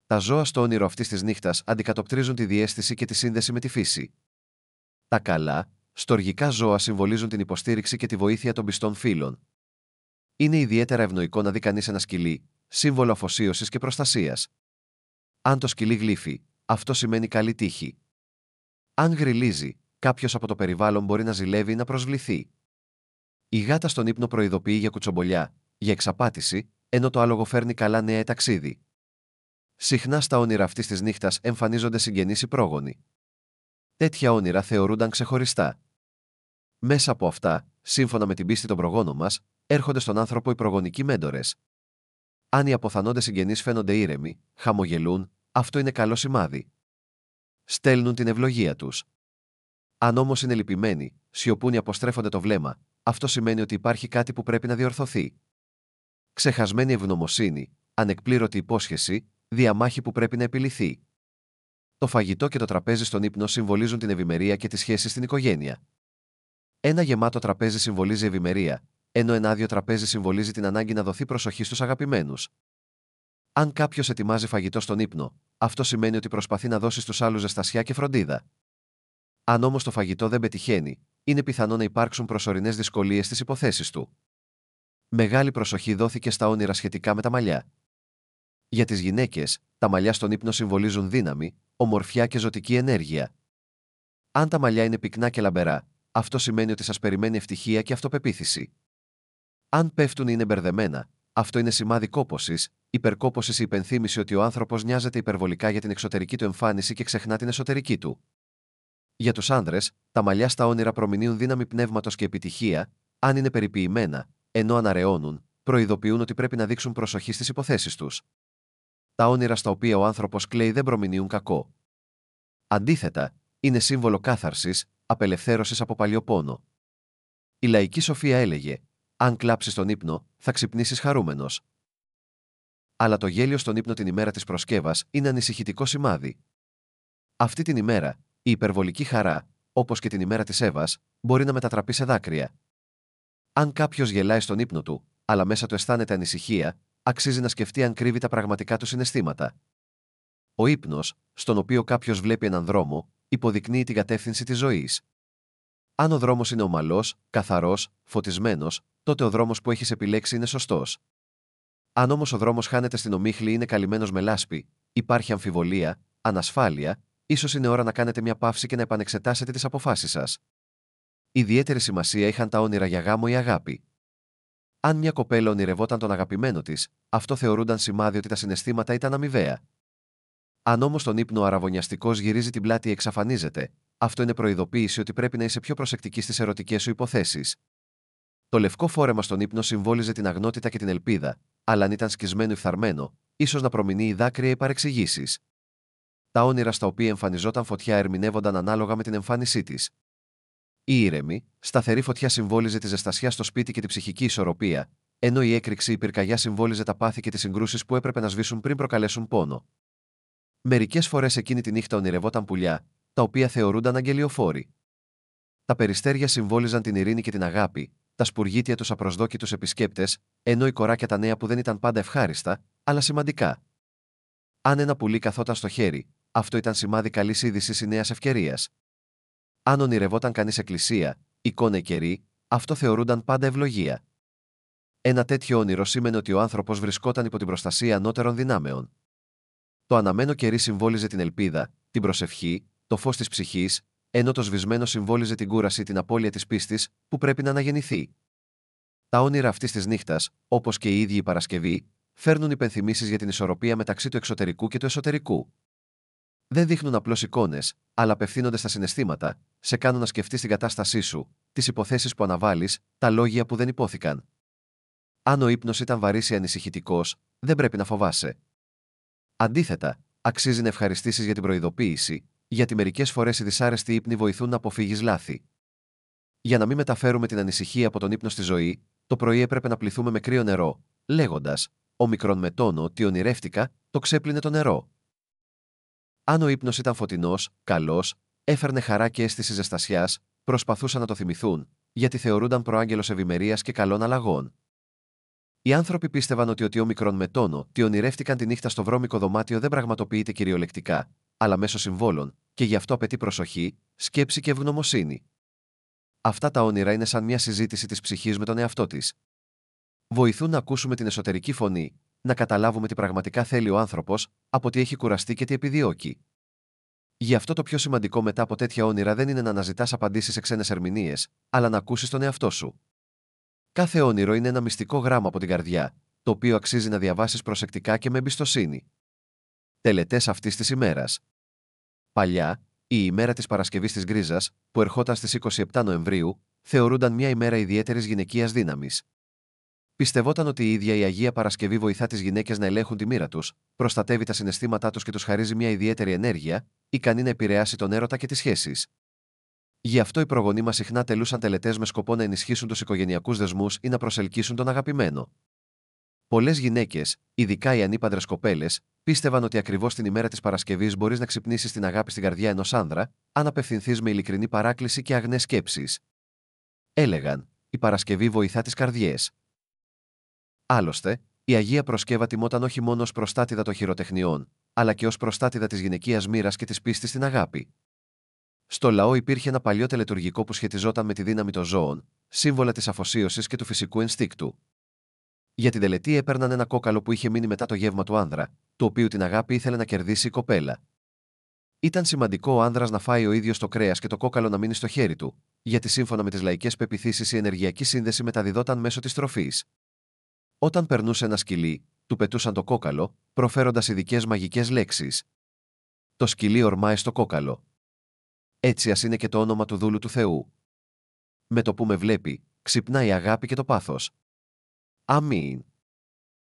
Τα ζώα στο όνειρο αυτής της νύχτας αντικατοπτρίζουν τη διαίσθηση και τη σύνδεση με τη φύση. Τα καλά, στοργικά ζώα συμβολίζουν την υποστήριξη και τη βοήθεια των πιστών φίλων. Είναι ιδιαίτερα ευνοϊκό να δει κανείς ένα σκυλί, σύμβολο αφοσίωσης και προστασίας. Αν το σκυλί γλύφει, αυτό σημαίνει καλή τύχη. Αν γρυλίζει, κάποιος από το περιβάλλον μπορεί να ζηλεύει ή να προσβληθεί. Η γάτα στον ύπνο προειδοποιεί για κουτσομπολιά, για εξαπάτηση, ενώ το άλογο φέρνει καλά νέα ταξίδι. Συχνά στα όνειρα αυτής της νύχτας εμφανίζονται συγγενείς ή πρόγονοι. Τέτοια όνειρα θεωρούνταν ξεχωριστά. Μέσα από αυτά, σύμφωνα με την πίστη των προγόνων μας, έρχονται στον άνθρωπο οι προγονικοί μέντορες. Αν οι αποθανόντες συγγενείς φαίνονται ήρεμοι, χαμογελούν, αυτό είναι καλό σημάδι. Στέλνουν την ευλογία τους. Αν όμως είναι λυπημένοι, σιωπούν ή αποστρέφονται το βλέμμα, αυτό σημαίνει ότι υπάρχει κάτι που πρέπει να διορθωθεί. Ξεχασμένη ευγνωμοσύνη, ανεκπλήρωτη υπόσχεση, διαμάχη που πρέπει να επιλυθεί. Το φαγητό και το τραπέζι στον ύπνο συμβολίζουν την ευημερία και τις σχέσεις στην οικογένεια. Ένα γεμάτο τραπέζι συμβολίζει ευημερία, ενώ ένα άδειο τραπέζι συμβολίζει την ανάγκη να δοθεί προσοχή στους αγαπημένους. Αν κάποιος ετοιμάζει φαγητό στον ύπνο, αυτό σημαίνει ότι προσπαθεί να δώσει στους άλλους ζεστασιά και φροντίδα. Αν όμως το φαγητό δεν πετυχαίνει, είναι πιθανό να υπάρξουν προσωρινές δυσκολίες στις υποθέσεις του. Μεγάλη προσοχή δόθηκε στα όνειρα σχετικά με τα μαλλιά. Για τις γυναίκες, τα μαλλιά στον ύπνο συμβολίζουν δύναμη, ομορφιά και ζωτική ενέργεια. Αν τα μαλλιά είναι πυκνά και λαμπερά, αυτό σημαίνει ότι σας περιμένει ευτυχία και αυτοπεποίθηση. Αν πέφτουν ή είναι μπερδεμένα, αυτό είναι σημάδι κόπωσης, υπερκόπωσης, η υπενθύμηση ότι ο άνθρωπος νοιάζεται υπερβολικά για την εξωτερική του εμφάνιση και ξεχνά την εσωτερική του. Για τους άνδρες, τα μαλλιά στα όνειρα προμηνύουν δύναμη πνεύματος και επιτυχία, αν είναι περιποιημένα, ενώ αναρεώνουν, προειδοποιούν ότι πρέπει να δείξουν προσοχή στις υποθέσεις τους. Τα όνειρα στα οποία ο άνθρωπος κλαίει δεν προμηνύουν κακό. Αντίθετα, είναι σύμβολο κάθαρσης, απελευθέρωσης από παλιό πόνο. Η λαϊκή σοφία έλεγε: αν κλάψεις στον ύπνο, θα ξυπνήσεις χαρούμενος. Αλλά το γέλιο στον ύπνο την ημέρα της προσκέβας είναι ανησυχητικό σημάδι. Αυτή την ημέρα, η υπερβολική χαρά, όπως και την ημέρα της Εύας, μπορεί να μετατραπεί σε δάκρυα. Αν κάποιος γελάει στον ύπνο του, αλλά μέσα του αισθάνεται ανησυχία, αξίζει να σκεφτεί αν κρύβει τα πραγματικά του συναισθήματα. Ο ύπνος, στον οποίο κάποιος βλέπει έναν δρόμο, υποδεικνύει την κατεύθυνση της ζωής. Αν ο δρόμος είναι ομαλός, καθαρός, φωτισμένος, τότε ο δρόμος που έχεις επιλέξει είναι σωστός. Αν όμως ο δρόμος χάνεται στην ομίχλη ή είναι καλυμμένος με λάσπη, υπάρχει αμφιβολία, ανασφάλεια, ίσως είναι ώρα να κάνετε μια παύση και να επανεξετάσετε τις αποφάσεις σας. Ιδιαίτερη σημασία είχαν τα όνειρα για γάμο ή αγάπη. Αν μια κοπέλα ονειρευόταν τον αγαπημένο της, αυτό θεωρούνταν σημάδι ότι τα συναισθήματα ήταν αμοιβαία. Αν όμως τον ύπνο ο αραβωνιαστικός γυρίζει την πλάτη ή εξαφανίζεται, αυτό είναι προειδοποίηση ότι πρέπει να είσαι πιο προσεκτική στις ερωτικές σου υποθέσεις. Το λευκό φόρεμα στον ύπνο συμβόλιζε την αγνότητα και την ελπίδα, αλλά αν ήταν σκισμένο ή φθαρμένο, ίσως να προμηνύει δάκρυα ή παρεξηγήσεις. Τα όνειρα στα οποία εμφανιζόταν φωτιά ερμηνεύονταν ανάλογα με την εμφάνισή της. Η ήρεμη, σταθερή φωτιά συμβόλιζε τη ζεστασιά στο σπίτι και τη ψυχική ισορροπία, ενώ η έκρηξη ή πυρκαγιά συμβόλιζε τα πάθη και τις συγκρούσεις που έπρεπε να σβήσουν πριν προκαλέσουν πόνο. Μερικές φορές εκείνη τη νύχτα ονειρευόταν πουλιά, τα οποία θεωρούνταν αγγελιοφόροι. Τα περιστέρια συμβόλιζαν την ειρήνη και την αγάπη, τα σπουργίτια τους απροσδόκητους επισκέπτες, ενώ οι κοράκια τα νέα που δεν ήταν πάντα ευχάριστα, αλλά σημαντικά. Αν ένα πουλί καθόταν στο χέρι, αυτό ήταν σημάδι καλής είδησης ή νέας ευκαιρίας. Αν ονειρευόταν κανείς εκκλησία, εικόνα ή κερί, αυτό θεωρούνταν πάντα ευλογία. Ένα τέτοιο όνειρο σήμαινε ότι ο άνθρωπος βρισκόταν υπό την προστασία ανώτερων δυνάμεων. Το αναμένο κερί συμβόλιζε την ελπίδα, την προσευχή, το φως της ψυχής, ενώ το σβησμένο συμβόλιζε την κούραση ή την απώλεια της πίστης, που πρέπει να αναγεννηθεί. Τα όνειρα αυτής της νύχτας, όπως και η ίδια η Παρασκευή, φέρνουν υπενθυμίσεις για την ισορροπία μεταξύ του εξωτερικού και του εσωτερικού. Δεν δείχνουν απλώς εικόνες, αλλά απευθύνονται στα συναισθήματα, σε κάνουν να σκεφτείς την κατάστασή σου, τις υποθέσεις που αναβάλεις, τα λόγια που δεν υπόθηκαν. Αν ο ύπνος ήταν βαρύς ή ανησυχητικός, δεν πρέπει να φοβάσαι. Αντίθετα, αξίζει να ευχαριστήσεις για την προειδοποίηση, γιατί μερικές φορές οι δυσάρεστοι ύπνοι βοηθούν να αποφύγεις λάθη. Για να μην μεταφέρουμε την ανησυχία από τον ύπνο στη ζωή, το πρωί έπρεπε να πληθούμε με κρύο νερό, λέγοντας: «Ομικρόν με τόνο ότι ονειρεύτηκα, το ξέπλυνε το νερό». Αν ο ύπνος ήταν φωτεινός, καλός, έφερνε χαρά και αίσθηση ζεστασιάς, προσπαθούσαν να το θυμηθούν, γιατί θεωρούνταν προάγγελος ευημερίας και καλών αλλαγών. Οι άνθρωποι πίστευαν ότι όμικρον με τόνο, τι ονειρεύτηκαν τη νύχτα στο βρώμικο δωμάτιο δεν πραγματοποιείται κυριολεκτικά, αλλά μέσω συμβόλων, και γι' αυτό απαιτεί προσοχή, σκέψη και ευγνωμοσύνη. Αυτά τα όνειρα είναι σαν μια συζήτηση της ψυχής με τον εαυτό της. Βοηθούν να ακούσουμε την εσωτερική φωνή, να καταλάβουμε τι πραγματικά θέλει ο άνθρωπος, από τι έχει κουραστεί και τι επιδιώκει. Γι' αυτό το πιο σημαντικό μετά από τέτοια όνειρα δεν είναι να αναζητάς απαντήσεις σε ξένες ερμηνείες, αλλά να ακούσεις τον εαυτό σου. Κάθε όνειρο είναι ένα μυστικό γράμμα από την καρδιά, το οποίο αξίζει να διαβάσεις προσεκτικά και με εμπιστοσύνη. Τελετές αυτής της ημέρας. Παλιά, η ημέρα της Παρασκευής της Γκρίζας, που ερχόταν στις 27 Νοεμβρίου, θεωρούνταν μια ημέρα ιδιαίτερης γυναικείας δύναμης. Πιστευόταν ότι η ίδια η Αγία Παρασκευή βοηθά τις γυναίκες να ελέγχουν τη μοίρα τους, προστατεύει τα συναισθήματά τους και τους χαρίζει μια ιδιαίτερη ενέργεια, ικανή να επηρεάσει τον έρωτα και τις σχέσεις. Γι' αυτό οι προγονείς μας συχνά τελούσαν τελετές με σκοπό να ενισχύσουν τους οικογενειακούς δεσμούς ή να προσελκύσουν τον αγαπημένο. Πολλές γυναίκες, ειδικά οι ανήπαντρες κοπέλες, πίστευαν ότι ακριβώς την ημέρα της Παρασκευής μπορείς να ξυπνήσεις την αγάπη στην καρδιά ενός άνδρα, αν απευθυνθείς με ειλικρινή παράκληση και αγνές σκέψεις. Έλεγαν: «Η Παρασκευή βοηθά τις καρδιές». Άλλωστε, η Αγία Προσκέβα τιμόταν όχι μόνο ως προστάτηδα των χειροτεχνιών, αλλά και ως προστάτηδα της γυναικείας μοίρας και της πίστης στην αγάπη. Στο λαό υπήρχε ένα παλιό τελετουργικό που σχετιζόταν με τη δύναμη των ζώων, σύμβολα της αφοσίωσης και του φυσικού ενστίκτου. Για την τελετή έπαιρναν ένα κόκαλο που είχε μείνει μετά το γεύμα του άνδρα, το οποίο την αγάπη ήθελε να κερδίσει η κοπέλα. Ήταν σημαντικό ο άνδρας να φάει ο ίδιος το κρέας και το κόκαλο να μείνει στο χέρι του, γιατί σύμφωνα με τις λαϊκές πεποιθήσεις η ενεργειακή σύνδεση μεταδιδόταν μέσω της τροφής. Όταν περνούσε ένα σκυλί, του πετούσαν το κόκαλο, προφέροντας ειδικές μαγικές λέξεις. Το σκυλί ορμάει στο κόκαλο. Έτσι ας είναι και το όνομα του δούλου του Θεού. Με το που με βλέπει, ξυπνάει η αγάπη και το πάθος. Αμήν.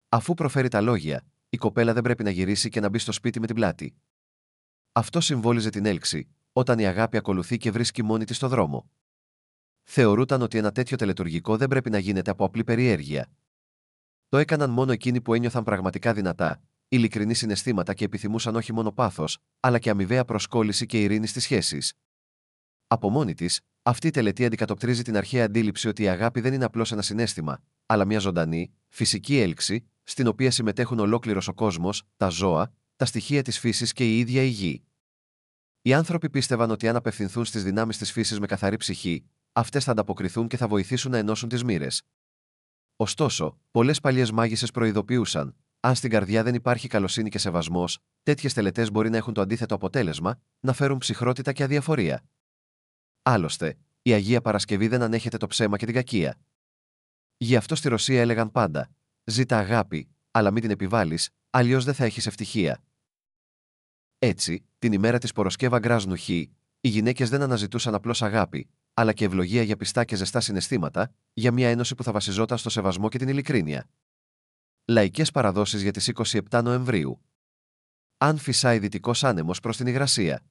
Αφού προφέρει τα λόγια, η κοπέλα δεν πρέπει να γυρίσει και να μπει στο σπίτι με την πλάτη. Αυτό συμβόλιζε την έλξη, όταν η αγάπη ακολουθεί και βρίσκει μόνη της στο δρόμο. Θεωρούταν ότι ένα τέτοιο τελετουργικό δεν πρέπει να γίνεται από απλή περιέργεια. Το έκαναν μόνο εκείνοι που ένιωθαν πραγματικά δυνατά, ειλικρινή συναισθήματα και επιθυμούσαν όχι μόνο πάθος, αλλά και αμοιβαία προσκόλληση και ειρήνη στις σχέσεις. Από μόνη της, αυτή η τελετή αντικατοπτρίζει την αρχαία αντίληψη ότι η αγάπη δεν είναι απλώς ένα συναίσθημα, αλλά μια ζωντανή, φυσική έλξη, στην οποία συμμετέχουν ολόκληρος ο κόσμος, τα ζώα, τα στοιχεία της φύσης και η ίδια η γη. Οι άνθρωποι πίστευαν ότι αν απευθυνθούν στις δυνάμεις της φύσης με καθαρή ψυχή, αυτές θα ανταποκριθούν και θα βοηθήσουν να ενώσουν τις μοίρες. Ωστόσο, πολλές παλιές μάγισσες προειδοποιούσαν: αν στην καρδιά δεν υπάρχει καλοσύνη και σεβασμός, τέτοιες τελετές μπορεί να έχουν το αντίθετο αποτέλεσμα, να φέρουν ψυχρότητα και αδιαφορία. Άλλωστε, η Αγία Παρασκευή δεν ανέχεται το ψέμα και την κακία. Γι' αυτό στη Ρωσία έλεγαν πάντα: ζήτα αγάπη, αλλά μην την επιβάλλεις, αλλιώς δεν θα έχεις ευτυχία. Έτσι, την ημέρα της Πορασκέβα Γκράζνουχή, οι γυναίκες δεν αναζητούσαν απλώς αγάπη, αλλά και ευλογία για πιστά και ζεστά συναισθήματα, για μια ένωση που θα βασιζόταν στο σεβασμό και την ειλικρίνεια. Λαϊκές παραδόσεις για τις 27 Νοεμβρίου. Αν φυσάει δυτικός άνεμος προς την υγρασία.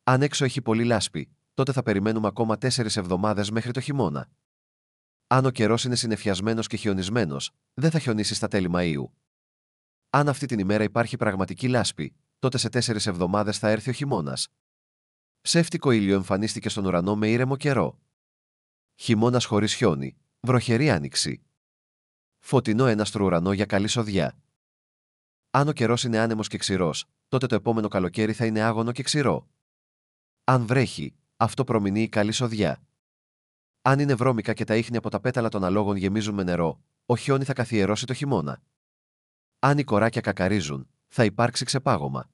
Αν έξω έχει πολύ λάσπη, τότε θα περιμένουμε ακόμα 4 εβδομάδες μέχρι το χειμώνα. Αν ο καιρός είναι συννεφιασμένος και χιονισμένος, δεν θα χιονίσει στα τέλη Μαΐου. Αν αυτή την ημέρα υπάρχει πραγματική λάσπη, τότε σε 4 εβδομάδες θα έρθει ο χειμώνας. Ψεύτικο ήλιο εμφανίστηκε στον ουρανό με ήρεμο καιρό. Χειμώνας χωρίς χιόνι, βροχερή άνοιξη. Φωτεινό έναστρο ουρανό για καλή σοδιά. Αν ο καιρός είναι άνεμος και ξηρός, τότε το επόμενο καλοκαίρι θα είναι άγωνο και ξηρό. Αν βρέχει, αυτό προμηνύει καλή σοδιά. Αν είναι βρώμικα και τα ίχνη από τα πέταλα των αλόγων γεμίζουν με νερό, ο χιόνι θα καθιερώσει το χειμώνα. Αν οι κοράκια κακαρίζουν, θα υπάρξει ξεπάγωμα.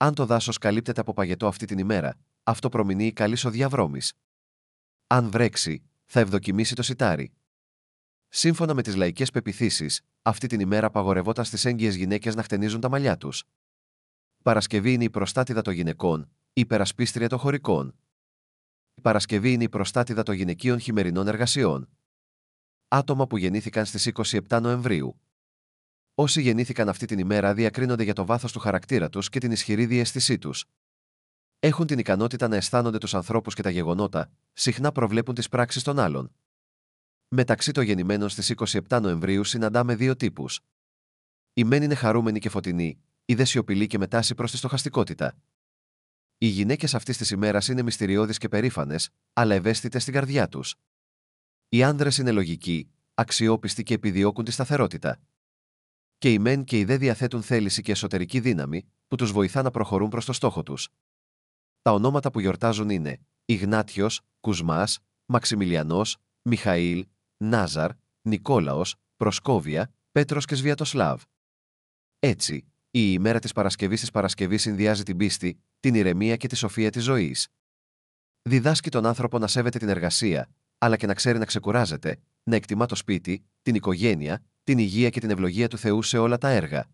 Αν το δάσος καλύπτεται από παγετό αυτή την ημέρα, αυτό προμηνύει καλή σοδιά βρώμης. Αν βρέξει, θα ευδοκιμήσει το σιτάρι. Σύμφωνα με τις λαϊκές πεποιθήσεις, αυτή την ημέρα απαγορευόταν στις έγκυες γυναίκες να χτενίζουν τα μαλλιά τους. Παρασκευή είναι η προστάτηδα των γυναικών, η υπερασπίστρια των χωρικών. Η Παρασκευή είναι η προστάτηδα των γυναικείων χειμερινών εργασιών. Άτομα που γεννήθηκαν στις 27 Νοεμβρίου. Όσοι γεννήθηκαν αυτή την ημέρα διακρίνονται για το βάθος του χαρακτήρα τους και την ισχυρή διαίσθησή τους. Έχουν την ικανότητα να αισθάνονται τους ανθρώπους και τα γεγονότα, συχνά προβλέπουν τις πράξεις των άλλων. Μεταξύ των γεννημένων στις 27 Νοεμβρίου συναντάμε δύο τύπους. Οι μεν είναι χαρούμενοι και φωτεινοί, οι δε σιωπηλοί και με τάση προς τη στοχαστικότητα. Οι γυναίκες αυτής της ημέρας είναι μυστηριώδεις και περήφανες, αλλά ευαίσθητες στην καρδιά τους. Οι άνδρες είναι λογικοί, αξιόπιστοι και επιδιώκουν τη σταθερότητα. Και οι μεν και οι δε διαθέτουν θέληση και εσωτερική δύναμη, που τους βοηθά να προχωρούν προς το στόχο τους. Τα ονόματα που γιορτάζουν είναι Ιγνάτιος, Κουσμάς, Μαξιμιλιανός, Μιχαήλ, Νάζαρ, Νικόλαος, Προσκόβια, Πέτρος και Σβιατοσλάβ. Έτσι, η ημέρα της Παρασκευής συνδυάζει την πίστη, την ηρεμία και τη σοφία της ζωής. Διδάσκει τον άνθρωπο να σέβεται την εργασία, αλλά και να ξέρει να ξεκουράζεται, να εκτιμά το σπίτι, την οικογένεια, την υγεία και την ευλογία του Θεού σε όλα τα έργα.